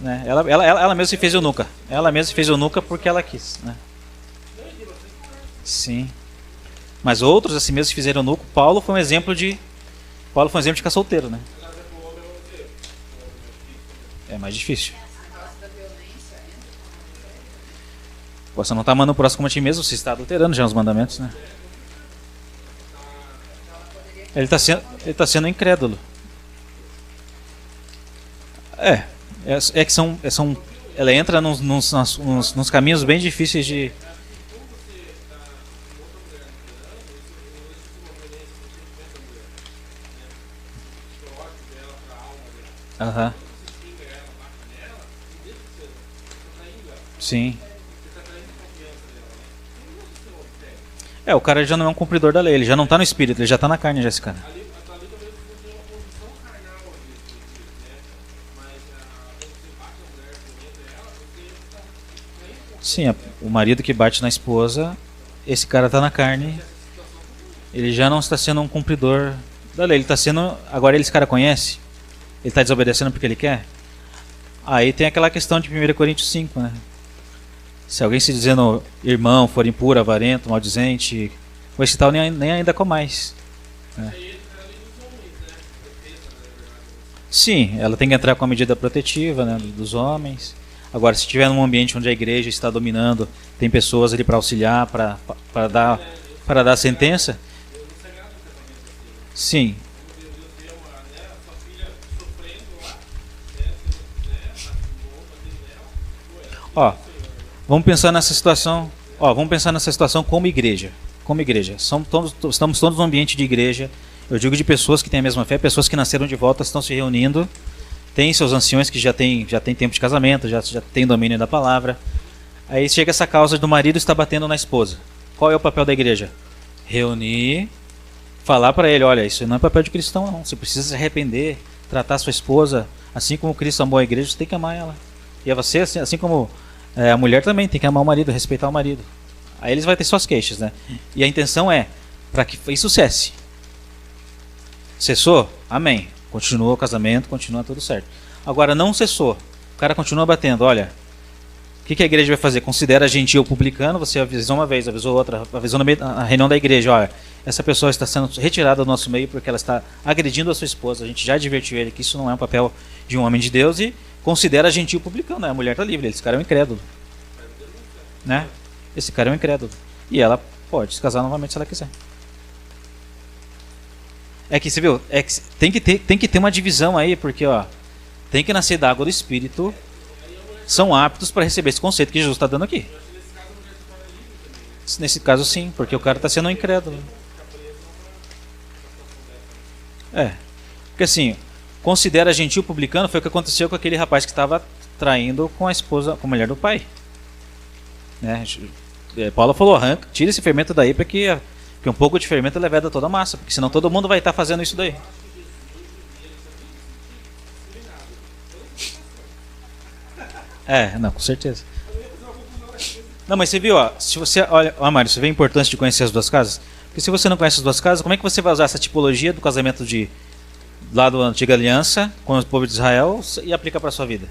Né? Ela mesma se fez eunuca. Ela mesma se fez eunuca porque ela quis, né? Sim. Mas outros assim mesmo se fizeram eunuco. Paulo foi um exemplo de ficar solteiro, né? É mais difícil. Você não está amando o próximo como a ti mesmo, você está adulterando já os mandamentos, né? Ele está sendo incrédulo. É que são ela entra nos caminhos bem difíceis de. Aham. Sim. O cara já não é um cumpridor da lei, ele já não está no espírito, ele já está na carne, já esse cara. Sim, o marido que bate na esposa, esse cara está na carne, ele já não está sendo um cumpridor da lei, ele está sendo. Agora esse cara conhece? Ele está desobedecendo porque ele quer? Aí tem aquela questão de 1 Coríntios 5, né? Se alguém se dizendo irmão for impuro, avarento, maldizente, com esse tal nem ainda com mais. Né? Sim, ela tem que entrar com a medida protetiva, né, dos homens. Agora, se estiver num ambiente onde a igreja está dominando, tem pessoas ali para auxiliar, para dar a sentença. Sim. Ó, vamos pensar nessa situação. Vamos pensar nessa situação como igreja. Como igreja. Estamos todos num ambiente de igreja. Eu digo de pessoas que têm a mesma fé, pessoas que nasceram de volta, estão se reunindo. Tem seus anciões que já tem tempo de casamento, já tem domínio da palavra. Aí chega essa causa do marido estar batendo na esposa. Qual é o papel da igreja? Reunir, falar para ele, olha, isso não é papel de cristão não. Você precisa se arrepender, tratar sua esposa assim como Cristo amou a igreja, você tem que amar ela. E é você, assim como a mulher também tem que amar o marido, respeitar o marido. Aí eles vão ter suas queixas, né? E a intenção é para que isso cesse. Cessou? Amém. Continua o casamento, continua tudo certo. Agora não cessou. O cara continua batendo. Olha, o que a igreja vai fazer? Considera gentil o publicano. Você avisou uma vez, avisou outra, avisou na reunião da igreja. Olha, essa pessoa está sendo retirada do nosso meio porque ela está agredindo a sua esposa. A gente já advertiu ele que isso não é um papel de um homem de Deus e considera gentil o publicano. Né? A mulher está livre. Esse cara é um incrédulo. Né? Esse cara é um incrédulo. E ela pode se casar novamente se ela quiser. É que você viu, tem que ter uma divisão aí, porque tem que nascer da água do Espírito, são aptos para receber esse conceito que Jesus está dando aqui. Nesse caso sim, porque o cara está sendo um incrédulo. Porque assim, considera gentil publicano, foi o que aconteceu com aquele rapaz que estava traindo com a esposa, com a mulher do pai. Né? Paulo falou, arranca, tira esse fermento daí para que um pouco de fermento leveda toda a massa, porque senão todo mundo vai estar fazendo isso daí. Não, com certeza. Não, mas você viu, se você olha, Mário, você vê a importância de conhecer as duas casas? Porque se você não conhece as duas casas, como é que você vai usar essa tipologia do casamento lá da antiga aliança com o povo de Israel e aplica para a sua vida?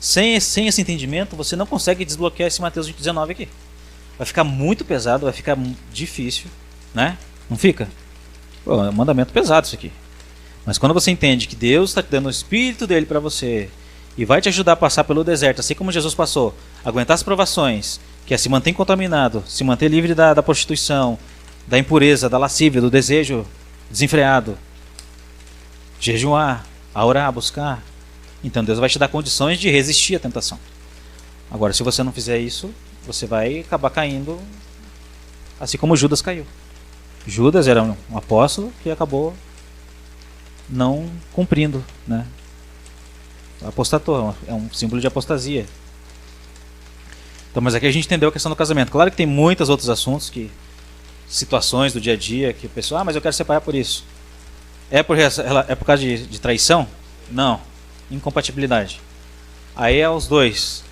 Sem esse entendimento, você não consegue desbloquear esse Mateus 19 aqui. Vai ficar muito pesado, vai ficar difícil, né? Não fica? Pô, é um mandamento pesado isso aqui. Mas quando você entende que Deus está te dando o Espírito dele para você e vai te ajudar a passar pelo deserto, assim como Jesus passou, aguentar as provações, que é se manter incontaminado, se manter livre da prostituição, da impureza, da lascívia, do desejo desenfreado, jejuar, a orar, a buscar, então Deus vai te dar condições de resistir à tentação. Agora, se você não fizer isso, você vai acabar caindo assim como Judas caiu. Judas era um apóstolo que acabou não cumprindo, né? Apostatou, é um símbolo de apostasia. Então, mas aqui a gente entendeu a questão do casamento. Claro que tem muitos outros assuntos, situações do dia a dia que o pessoal, mas eu quero separar por isso. É por causa de traição? Não. Incompatibilidade. Aí é os dois.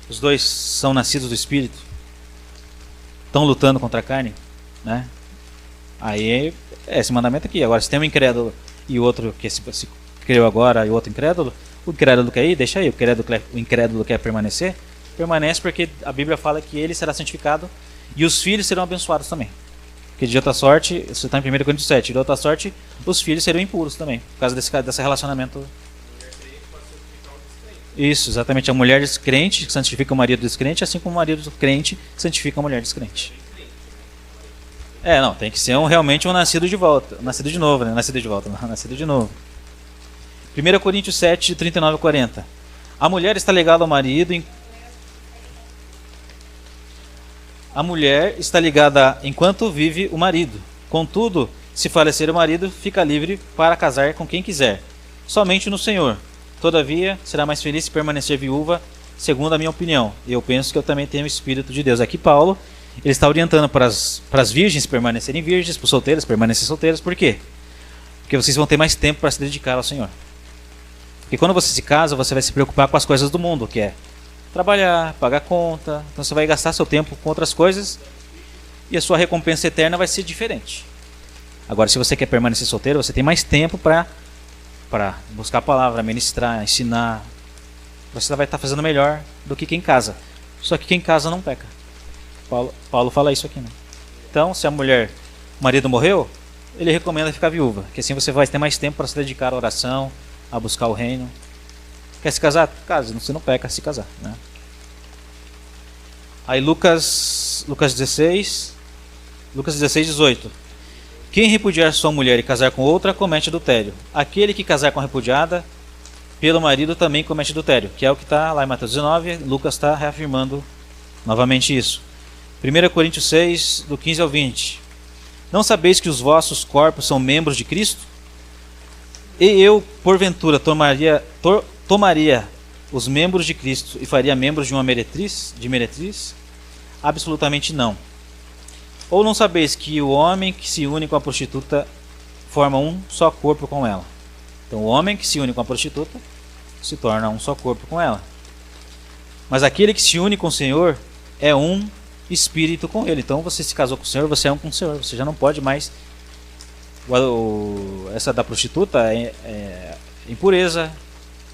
Os dois são nascidos do Espírito. Estão lutando contra a carne, né? Aí é esse mandamento aqui. Agora, se tem um incrédulo e o outro que se criou agora e o outro incrédulo, o incrédulo quer ir, deixa aí. O incrédulo quer permanecer, permanece, porque a Bíblia fala que ele será santificado e os filhos serão abençoados também. Porque de outra sorte, isso está em 1 Coríntios 7, de outra sorte, os filhos serão impuros também, por causa desse relacionamento. Isso, exatamente. A mulher descrente santifica o marido descrente, assim como o marido crente santifica a mulher descrente. Não, tem que ser realmente um nascido de volta. Nascido de novo, né? Nascido de volta, não, nascido de novo. 1 Coríntios 7, 39 e 40. A mulher está ligada ao marido. A mulher está ligada enquanto vive o marido. Contudo, se falecer o marido, fica livre para casar com quem quiser, somente no Senhor. Todavia, será mais feliz se permanecer viúva, segundo a minha opinião. E eu penso que eu também tenho o Espírito de Deus. Aqui Paulo, ele está orientando para as virgens permanecerem virgens, para os solteiros permanecerem solteiros. Por quê? Porque vocês vão ter mais tempo para se dedicar ao Senhor. Porque quando você se casa, você vai se preocupar com as coisas do mundo, que é trabalhar, pagar conta. Então você vai gastar seu tempo com outras coisas e a sua recompensa eterna vai ser diferente. Agora, se você quer permanecer solteiro, você tem mais tempo para buscar a palavra, ministrar, ensinar. Você vai estar fazendo melhor do que quem casa. Só que quem casa não peca. Paulo fala isso aqui, né? Então, se o marido morreu, ele recomenda ficar viúva, que assim você vai ter mais tempo para se dedicar à oração, a buscar o reino. Quer se casar? Case, você não peca se casar, né? Aí Lucas 16, 18. Quem repudiar sua mulher e casar com outra, comete adultério. Aquele que casar com a repudiada, pelo marido também comete adultério. Que é o que está lá em Mateus 19, Lucas está reafirmando novamente isso. 1 Coríntios 6, do 15 ao 20. Não sabeis que os vossos corpos são membros de Cristo? E eu, porventura, tomaria os membros de Cristo e faria membros de uma meretriz? Absolutamente não. Ou não sabeis que o homem que se une com a prostituta forma um só corpo com ela? Então o homem que se une com a prostituta se torna um só corpo com ela. Mas aquele que se une com o Senhor é um espírito com ele. Então você se casou com o Senhor, você é um com o Senhor. Você já não pode mais... Essa da prostituta é impureza,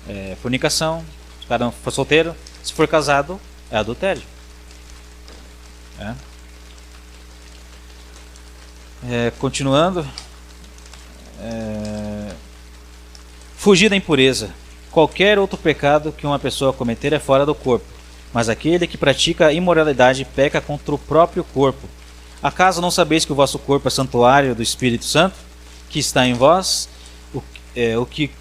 é fornicação. Se o cara não for solteiro, se for casado, é adultério. Continuando. Fugir da impureza. Qualquer outro pecado que uma pessoa cometer é fora do corpo, mas aquele que pratica a imoralidade peca contra o próprio corpo. Acaso não sabeis que o vosso corpo é santuário do Espírito Santo, que está em vós,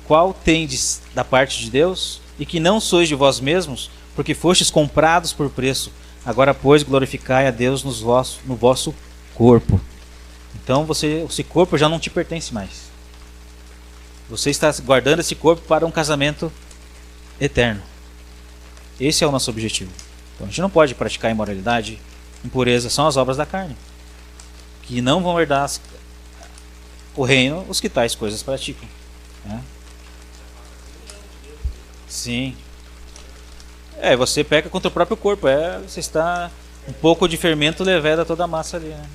qual tendes da parte de Deus, e que não sois de vós mesmos, porque fostes comprados por preço? Agora, pois, glorificai a Deus no vosso corpo. Então, esse corpo já não te pertence mais. Você está guardando esse corpo para um casamento eterno. Esse é o nosso objetivo. Então, a gente não pode praticar imoralidade, impureza, são as obras da carne, que não vão herdar o reino os que tais coisas praticam. Sim. Você peca contra o próprio corpo. Você está... Um pouco de fermento leveda toda a massa ali, né?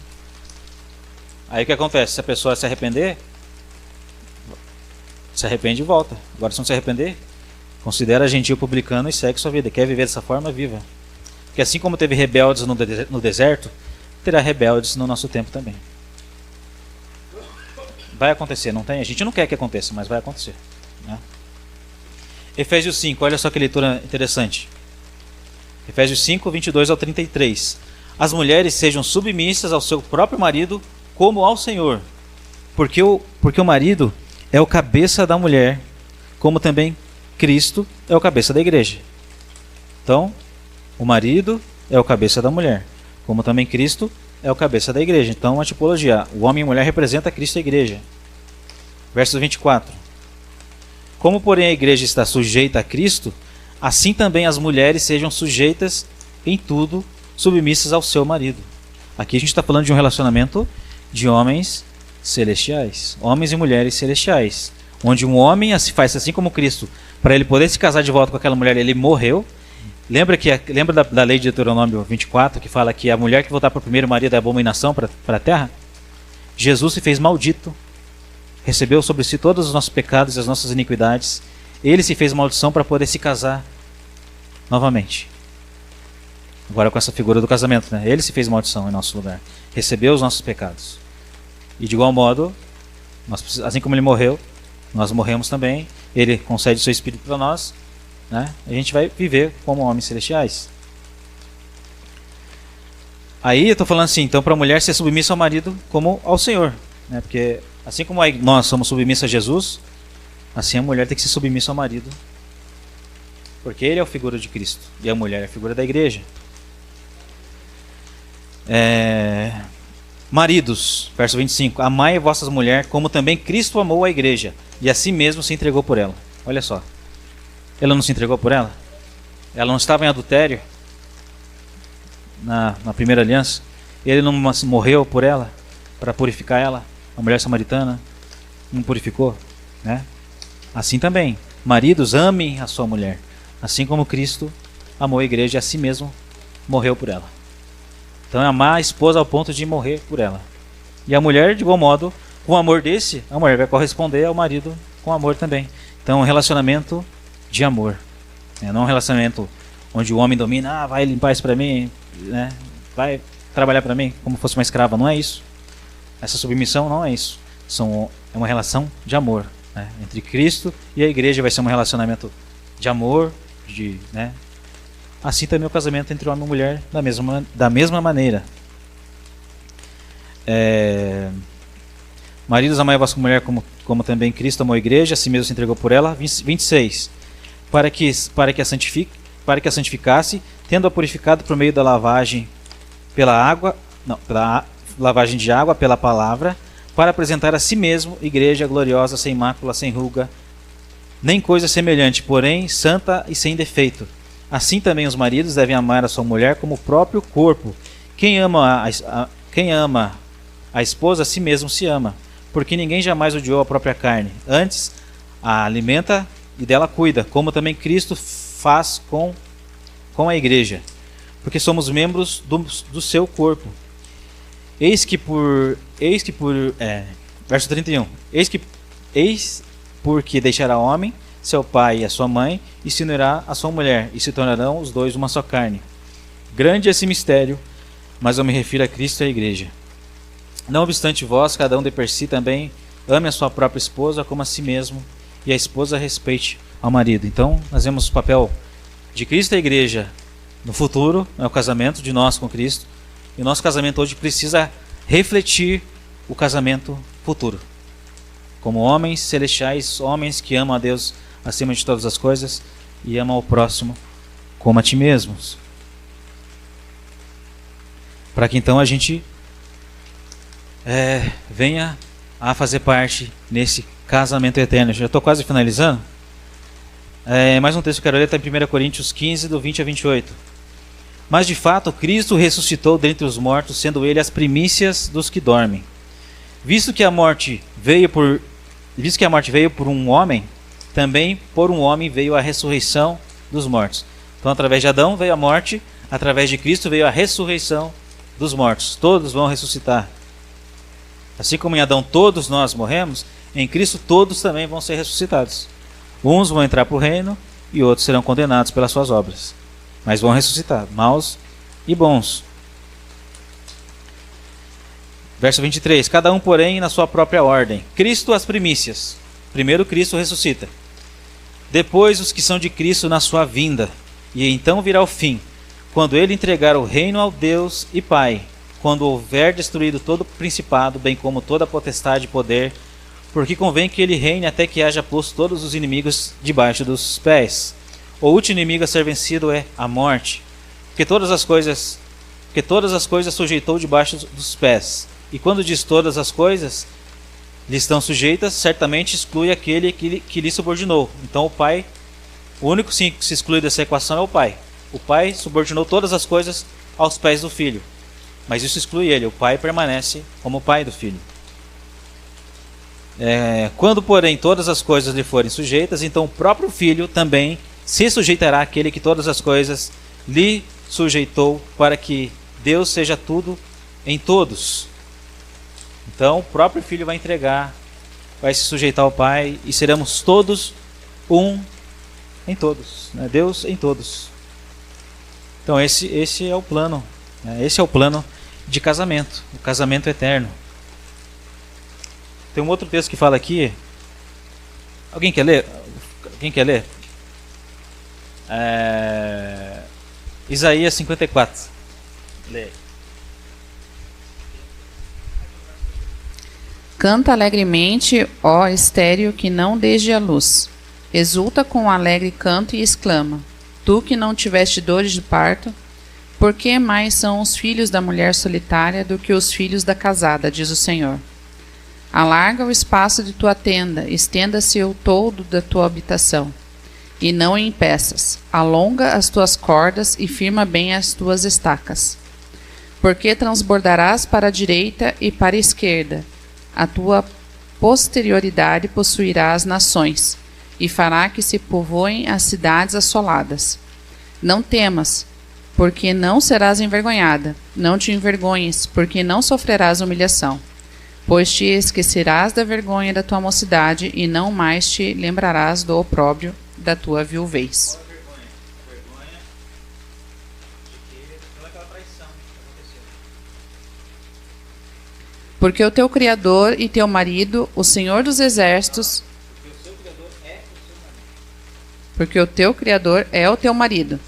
Aí o que acontece? Se a pessoa se arrepender, se arrepende e volta. Agora, se não se arrepender, considera gentil publicano e segue sua vida. Quer viver dessa forma? Viva. Porque assim como teve rebeldes no deserto, terá rebeldes no nosso tempo também. Vai acontecer, não tem? A gente não quer que aconteça, mas vai acontecer, né? Efésios 5, olha só que leitura interessante. Efésios 5, 22 ao 33. As mulheres sejam submissas ao seu próprio marido, como ao Senhor, porque o marido é o cabeça da mulher, como também Cristo é o cabeça da igreja. Então, o marido é o cabeça da mulher, como também Cristo é o cabeça da igreja. Então, uma tipologia: o homem e a mulher representa Cristo e a igreja. Verso 24. Como, porém, a igreja está sujeita a Cristo, assim também as mulheres sejam sujeitas em tudo, submissas ao seu marido. Aqui a gente está falando de um relacionamento de homens celestiais. Homens e mulheres celestiais. Onde um homem se faz assim como Cristo, para ele poder se casar de volta com aquela mulher, ele morreu. Lembra da lei de Deuteronômio 24, que fala que a mulher que voltar para o primeiro marido é abominação para a terra? Jesus se fez maldito, recebeu sobre si todos os nossos pecados e as nossas iniquidades. Ele se fez maldição para poder se casar novamente. Agora com essa figura do casamento, né? Ele se fez maldição em nosso lugar, recebeu os nossos pecados. E de igual modo, assim como ele morreu, nós morremos também. Ele concede o seu espírito para nós, né? A gente vai viver como homens celestiais. Aí eu estou falando assim, então para a mulher ser submissa ao marido como ao Senhor, né? Porque assim como nós somos submissos a Jesus, assim a mulher tem que ser submissa ao marido, porque ele é a figura de Cristo e a mulher é a figura da igreja. Maridos, verso 25: amai vossas mulheres como também Cristo amou a igreja e a si mesmo se entregou por ela. Olha só, ele não se entregou por ela? Ela não estava em adultério na primeira aliança? Ele não morreu por ela para purificar ela? A mulher samaritana não purificou, né? Assim também, maridos, amem a sua mulher, assim como Cristo amou a igreja e a si mesmo morreu por ela. Então é amar a esposa ao ponto de morrer por ela. E a mulher, de igual modo, com o amor desse, a mulher vai corresponder ao marido com amor também. Então um relacionamento de amor, né? Não um relacionamento onde o homem domina, vai limpar isso para mim, né? Vai trabalhar para mim como fosse uma escrava. Não é isso. Essa submissão não é isso. É uma relação de amor, né? Entre Cristo e a igreja vai ser um relacionamento de amor, né? Assim também o casamento entre homem e mulher da mesma maneira. Maridos, amai a vossa mulher como também Cristo amou a igreja, assim mesmo se entregou por ela. 26. Para que a santificasse, tendo-a purificado por meio da lavagem pela lavagem de água pela palavra, para apresentar a si mesmo igreja gloriosa, sem mácula, sem ruga, nem coisa semelhante, porém santa e sem defeito. Assim também os maridos devem amar a sua mulher como o próprio corpo. Quem ama a esposa, a si mesmo se ama, porque ninguém jamais odiou a própria carne. Antes, a alimenta e dela cuida, como também Cristo faz com a igreja, porque somos membros do seu corpo. Verso 31. Eis porque deixará o homem seu pai e a sua mãe, e se unirá a sua mulher, e se tornarão os dois uma só carne. Grande é esse mistério, mas eu me refiro a Cristo e à igreja. Não obstante vós, cada um de per si também ame a sua própria esposa como a si mesmo, e a esposa respeite ao marido. Então, nós vemos o papel de Cristo e a igreja no futuro, é o casamento de nós com Cristo, e o nosso casamento hoje precisa refletir o casamento futuro. Como homens celestiais, homens que amam a Deus acima de todas as coisas e amam ao próximo como a ti mesmos. Para que então a gente venha a fazer parte nesse casamento eterno. Já estou quase finalizando. Mais um texto que eu quero ler está em 1 Coríntios 15, do 20 a 28. Mas de fato Cristo ressuscitou dentre os mortos, sendo ele as primícias dos que dormem. Visto que a morte veio por um homem, também por um homem veio a ressurreição dos mortos. Então através de Adão veio a morte, através de Cristo veio a ressurreição dos mortos. Todos vão ressuscitar. Assim como em Adão todos nós morremos, em Cristo todos também vão ser ressuscitados. Uns vão entrar para o reino e outros serão condenados pelas suas obras. Mas vão ressuscitar, maus e bons. Verso 23. Cada um, porém, na sua própria ordem. Cristo as primícias. Primeiro Cristo ressuscita. Depois os que são de Cristo na sua vinda. E então virá o fim, quando ele entregar o reino ao Deus e Pai, quando houver destruído todo o principado, bem como toda a potestade e poder, porque convém que ele reine até que haja posto todos os inimigos debaixo dos pés. O último inimigo a ser vencido é a morte, porque todas as coisas sujeitou debaixo dos pés. E quando diz todas as coisas lhe estão sujeitas, certamente exclui aquele que lhe subordinou. Então o único que se exclui dessa equação é o Pai. O Pai subordinou todas as coisas aos pés do Filho, mas isso exclui ele. O Pai permanece como o Pai do Filho. Quando, porém, todas as coisas lhe forem sujeitas, então o próprio Filho também se sujeitará àquele que todas as coisas lhe sujeitou, para que Deus seja tudo em todos. Então o próprio Filho vai entregar, vai se sujeitar ao Pai, e seremos todos um em todos, né? Deus em todos. Então esse é o plano, né? Esse é o plano de casamento, o casamento eterno. Tem um outro texto que fala aqui. Alguém quer ler? Quem quer ler? Isaías 54. Lê. Canta alegremente, ó estéril, que não desde a luz. Exulta com alegre canto e exclama: Tu que não tiveste dores de parto, por que mais são os filhos da mulher solitária do que os filhos da casada, diz o Senhor. Alarga o espaço de tua tenda, estenda-se o toldo da tua habitação, e não impeças. Alonga as tuas cordas e firma bem as tuas estacas. Porque transbordarás para a direita e para a esquerda. A tua posterioridade possuirá as nações, e fará que se povoem as cidades assoladas. Não temas, porque não serás envergonhada. Não te envergonhes, porque não sofrerás humilhação. Pois te esquecerás da vergonha da tua mocidade, e não mais te lembrarás do opróbrio da tua viuvez. Vergonha de que toda aquela traição que aconteceu. Porque o teu Criador e teu marido, o Senhor dos Exércitos, porque o teu Criador é o teu marido,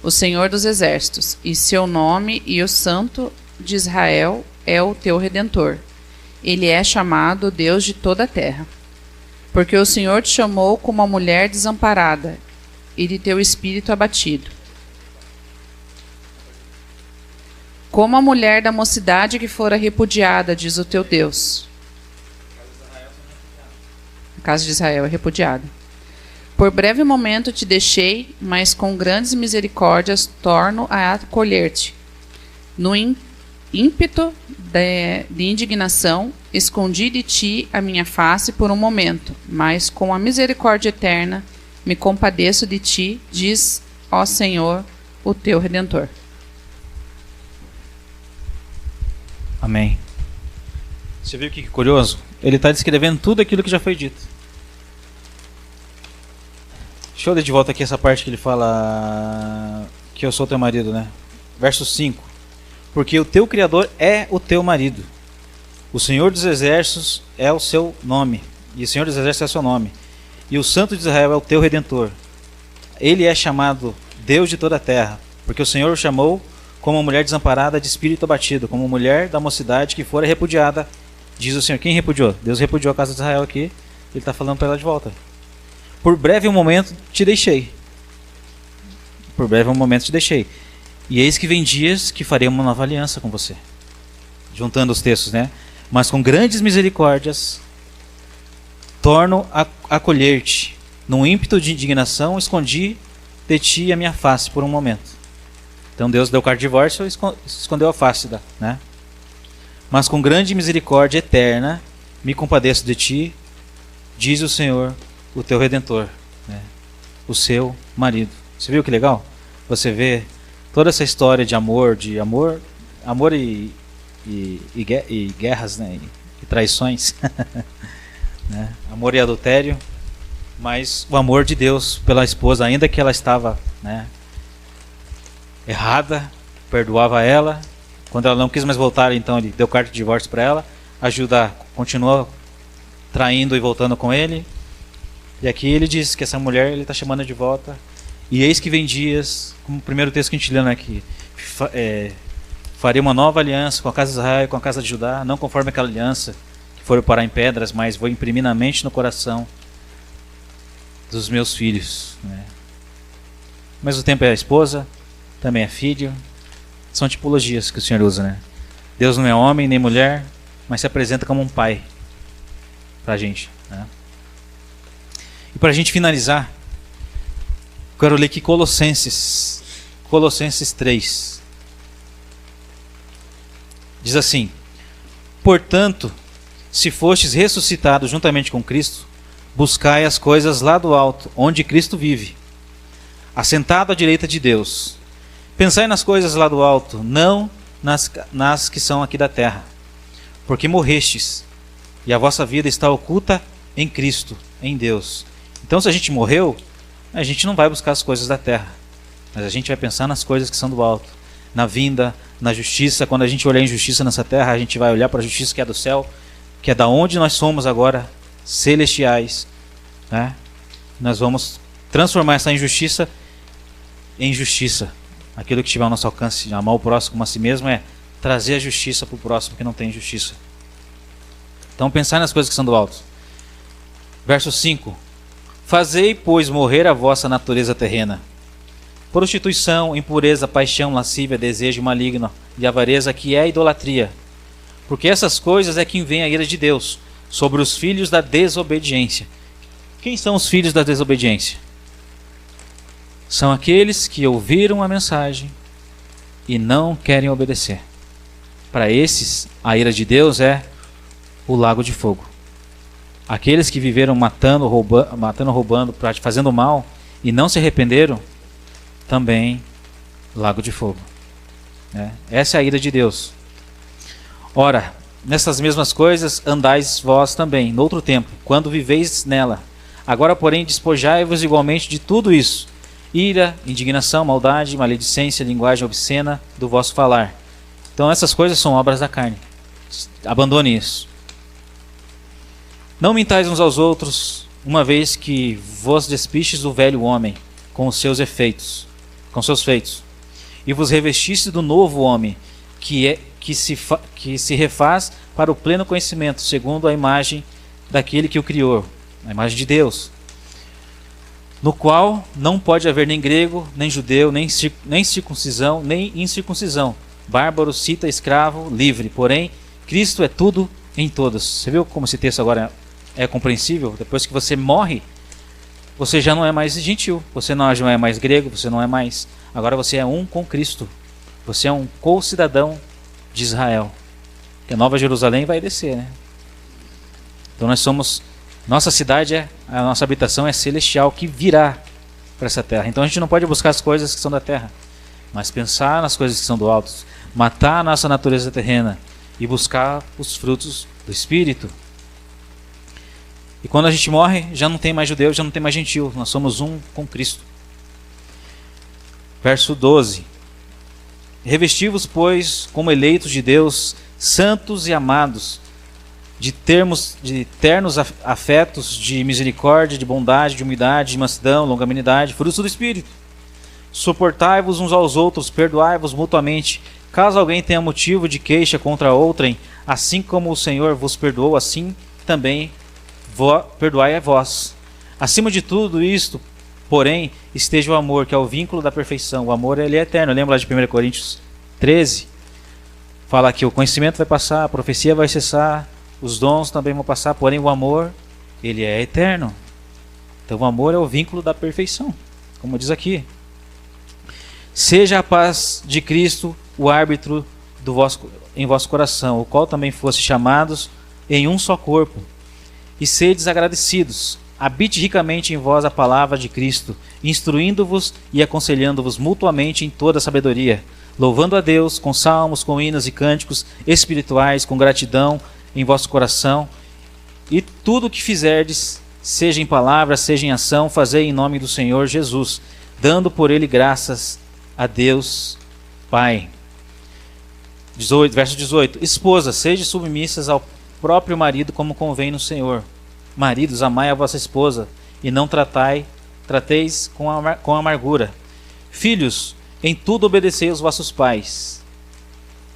o Senhor dos Exércitos, e seu nome e o Santo de Israel é o teu Redentor. Ele é chamado Deus de toda a terra. Porque o Senhor te chamou como uma mulher desamparada e de teu espírito abatido. Como a mulher da mocidade que fora repudiada, diz o teu Deus. A casa de Israel é repudiada. Por breve momento te deixei, mas com grandes misericórdias torno a acolher-te. No ímpeto de indignação, escondi de ti a minha face por um momento, mas com a misericórdia eterna me compadeço de ti, diz, ó Senhor, o teu Redentor. Amém. Você viu que curioso? Ele está descrevendo tudo aquilo que já foi dito. Deixa eu ler de volta aqui essa parte que ele fala que eu sou teu marido, né? Verso 5. Porque o teu Criador é o teu marido. O Senhor dos Exércitos é o seu nome. E o Senhor dos Exércitos é o seu nome. E o Santo de Israel é o teu Redentor. Ele é chamado Deus de toda a terra. Porque o Senhor o chamou como uma mulher desamparada de espírito abatido. Como mulher da mocidade que fora repudiada. Diz o Senhor. Quem repudiou? Deus repudiou a casa de Israel aqui. Ele está falando para ela de volta. Por breve momento te deixei. Por breve momento te deixei. E eis que vem dias que farei uma nova aliança com você. Juntando os textos, né? Mas com grandes misericórdias torno a acolher-te. Num ímpeto de indignação escondi de ti a minha face por um momento. Então Deus deu carta de divórcio e escondeu a face, né? Mas com grande misericórdia eterna me compadeço de ti, diz o Senhor, o teu Redentor, né? O seu marido. Você viu que legal? Você vê toda essa história de amor e guerras, né? E traições, né? Amor e adultério, mas o amor de Deus pela esposa, ainda que ela estava, né, errada, perdoava ela. Quando ela não quis mais voltar, então ele deu carta de divórcio para ela, continuou traindo e voltando com ele. E aqui ele diz que essa mulher ele está chamando de volta. E eis que vem dias, como o primeiro texto que a gente leu aqui, farei uma nova aliança com a casa de Israel e com a casa de Judá, não conforme aquela aliança que foram parar em pedras, mas vou imprimir na mente e no coração dos meus filhos, né? Ao mesmo tempo é a esposa, também é filho. São tipologias que o Senhor usa, né? Deus não é homem nem mulher, mas se apresenta como um pai pra gente, né? E para a gente finalizar, quero ler aqui Colossenses 3. Diz assim: portanto, se fostes ressuscitados juntamente com Cristo, buscai as coisas lá do alto, onde Cristo vive, assentado à direita de Deus. Pensai nas coisas lá do alto, não nas que são aqui da terra, porque morrestes, e a vossa vida está oculta em Cristo, em Deus. Então, se a gente morreu, a gente não vai buscar as coisas da terra, mas a gente vai pensar nas coisas que são do alto, na vinda, na justiça. Quando a gente olhar a injustiça nessa terra, a gente vai olhar para a justiça que é do céu, que é da onde nós somos agora, celestiais, né? Nós vamos transformar essa injustiça em justiça. Aquilo que tiver ao nosso alcance, amar o próximo como a si mesmo, é trazer a justiça para o próximo que não tem justiça. Então, pensar nas coisas que são do alto. Verso 5: Fazei, pois, morrer a vossa natureza terrena: prostituição, impureza, paixão, lascívia, desejo maligno e avareza, que é a idolatria. Porque essas coisas é que vem a ira de Deus sobre os filhos da desobediência. Quem são os filhos da desobediência? São aqueles que ouviram a mensagem e não querem obedecer. Para esses, a ira de Deus é o lago de fogo. Aqueles que viveram matando, roubando, fazendo mal e não se arrependeram, também lago de fogo. Essa é a ira de Deus. Ora, nessas mesmas coisas andais vós também, noutro tempo, quando viveis nela. Agora, porém, despojai-vos igualmente de tudo isso: ira, indignação, maldade, maledicência, linguagem obscena do vosso falar. Então essas coisas são obras da carne. Abandone isso. Não mintais uns aos outros, uma vez que vos despistes do velho homem com os seus efeitos, com seus feitos, e vos revestiste do novo homem, que se refaz para o pleno conhecimento, segundo a imagem daquele que o criou, a imagem de Deus, no qual não pode haver nem grego, nem judeu, nem circuncisão, nem incircuncisão, bárbaro, cita, escravo, livre, porém Cristo é tudo em todos. Você viu como esse texto agora é compreensível? Depois que você morre, você já não é mais gentil, você não é mais grego, você não é mais... Agora você é um com Cristo. Você é um co-cidadão de Israel. Que a Nova Jerusalém vai descer, né? Então nós somos... Nossa cidade, a nossa habitação é celestial, que virá para essa terra. Então a gente não pode buscar as coisas que são da terra, mas pensar nas coisas que são do alto, matar a nossa natureza terrena e buscar os frutos do Espírito. E quando a gente morre, já não tem mais judeu, já não tem mais gentil. Nós somos um com Cristo. Verso 12: Revesti-vos, pois, como eleitos de Deus, santos e amados, de ternos afetos, de misericórdia, de bondade, de humildade, de mansidão, longanimidade, frutos do Espírito. Suportai-vos uns aos outros, perdoai-vos mutuamente, caso alguém tenha motivo de queixa contra outrem, assim como o Senhor vos perdoou, assim também perdoai a vós. Acima de tudo isto, porém, esteja o amor, que é o vínculo da perfeição. O amor, ele é eterno. Lembra lá de 1 Coríntios 13? Fala que o conhecimento vai passar, a profecia vai cessar, os dons também vão passar, porém o amor, ele é eterno. Então o amor é o vínculo da perfeição, como diz aqui. Seja a paz de Cristo o árbitro em vosso coração, o qual também fosse chamados em um só corpo, e sedes agradecidos. Habite ricamente em vós a palavra de Cristo, instruindo-vos e aconselhando-vos mutuamente em toda a sabedoria, louvando a Deus com salmos, com hinos e cânticos espirituais, com gratidão em vosso coração. E tudo o que fizerdes, seja em palavra, seja em ação, fazei em nome do Senhor Jesus, dando por ele graças a Deus Pai. Verso 18: Esposas, sede submissas ao próprio marido, como convém no Senhor. Maridos, amai a vossa esposa, e não trateis com amargura. Filhos, em tudo obedecei aos vossos pais,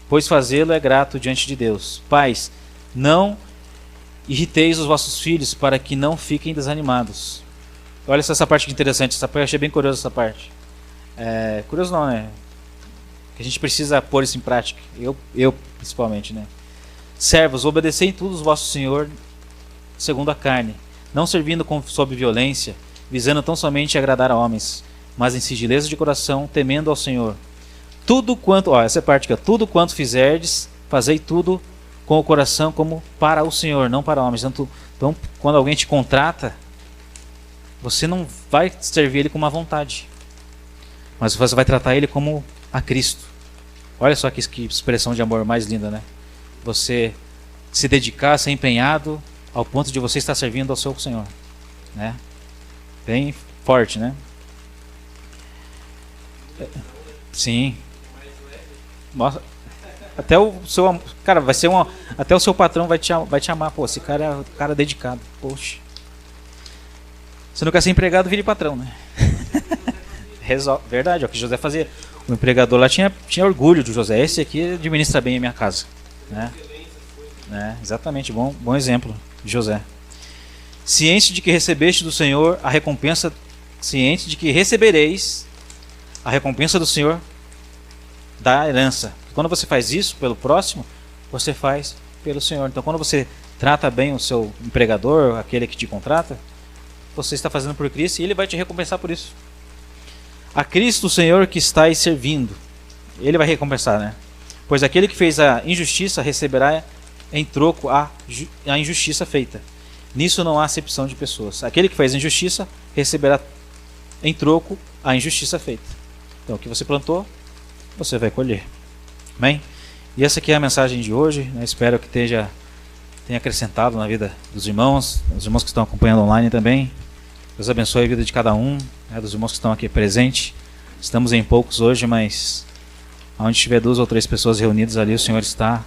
pois fazê-lo é grato diante de Deus. Pais, não irriteis os vossos filhos, para que não fiquem desanimados. Olha essa parte que interessante, essa parte, eu achei bem curiosa essa parte. Curioso não, né? Que a gente precisa pôr isso em prática. Eu principalmente, né? Servos, obedecei em tudo os vossos Senhor segundo a carne, não servindo sob violência, visando tão somente agradar a homens, mas em sigileza de coração, temendo ao Senhor. Tudo quanto, essa é a parte aqui, tudo quanto fizerdes, fazei tudo com o coração como para o Senhor, não para homens. Então, quando alguém te contrata, você não vai servir ele com má vontade, mas você vai tratar ele como a Cristo. Olha só que expressão de amor mais linda, né? Você se dedicar, ser empenhado ao ponto de você estar servindo ao seu Senhor, né? Bem forte, né? Sim. Nossa, até o seu, cara, vai ser até o seu patrão vai te amar, pô, esse cara é um cara dedicado. Poxa. Você não quer ser empregado, vire patrão, né? Verdade, é o que José fazia. O empregador lá tinha orgulho de José. Esse aqui administra bem a minha casa, né? Exatamente, bom exemplo de José. Ciente de que recebeste do Senhor a recompensa, ciente de que recebereis a recompensa do Senhor da herança. Quando você faz isso pelo próximo, você faz pelo Senhor. Então, quando você trata bem o seu empregador, aquele que te contrata, você está fazendo por Cristo e Ele vai te recompensar por isso. A Cristo, o Senhor, que estáis servindo, Ele vai recompensar, né? Pois aquele que fez a injustiça receberá em troco a injustiça feita. Nisso não há acepção de pessoas. Aquele que fez a injustiça receberá em troco a injustiça feita. Então, o que você plantou, você vai colher. Amém? E essa aqui é a mensagem de hoje, né? Espero que tenha acrescentado na vida dos irmãos, os irmãos que estão acompanhando online também. Deus abençoe a vida de cada um, né, dos irmãos que estão aqui presentes. Estamos em poucos hoje, mas onde tiver 2 ou 3 pessoas reunidas ali, o Senhor está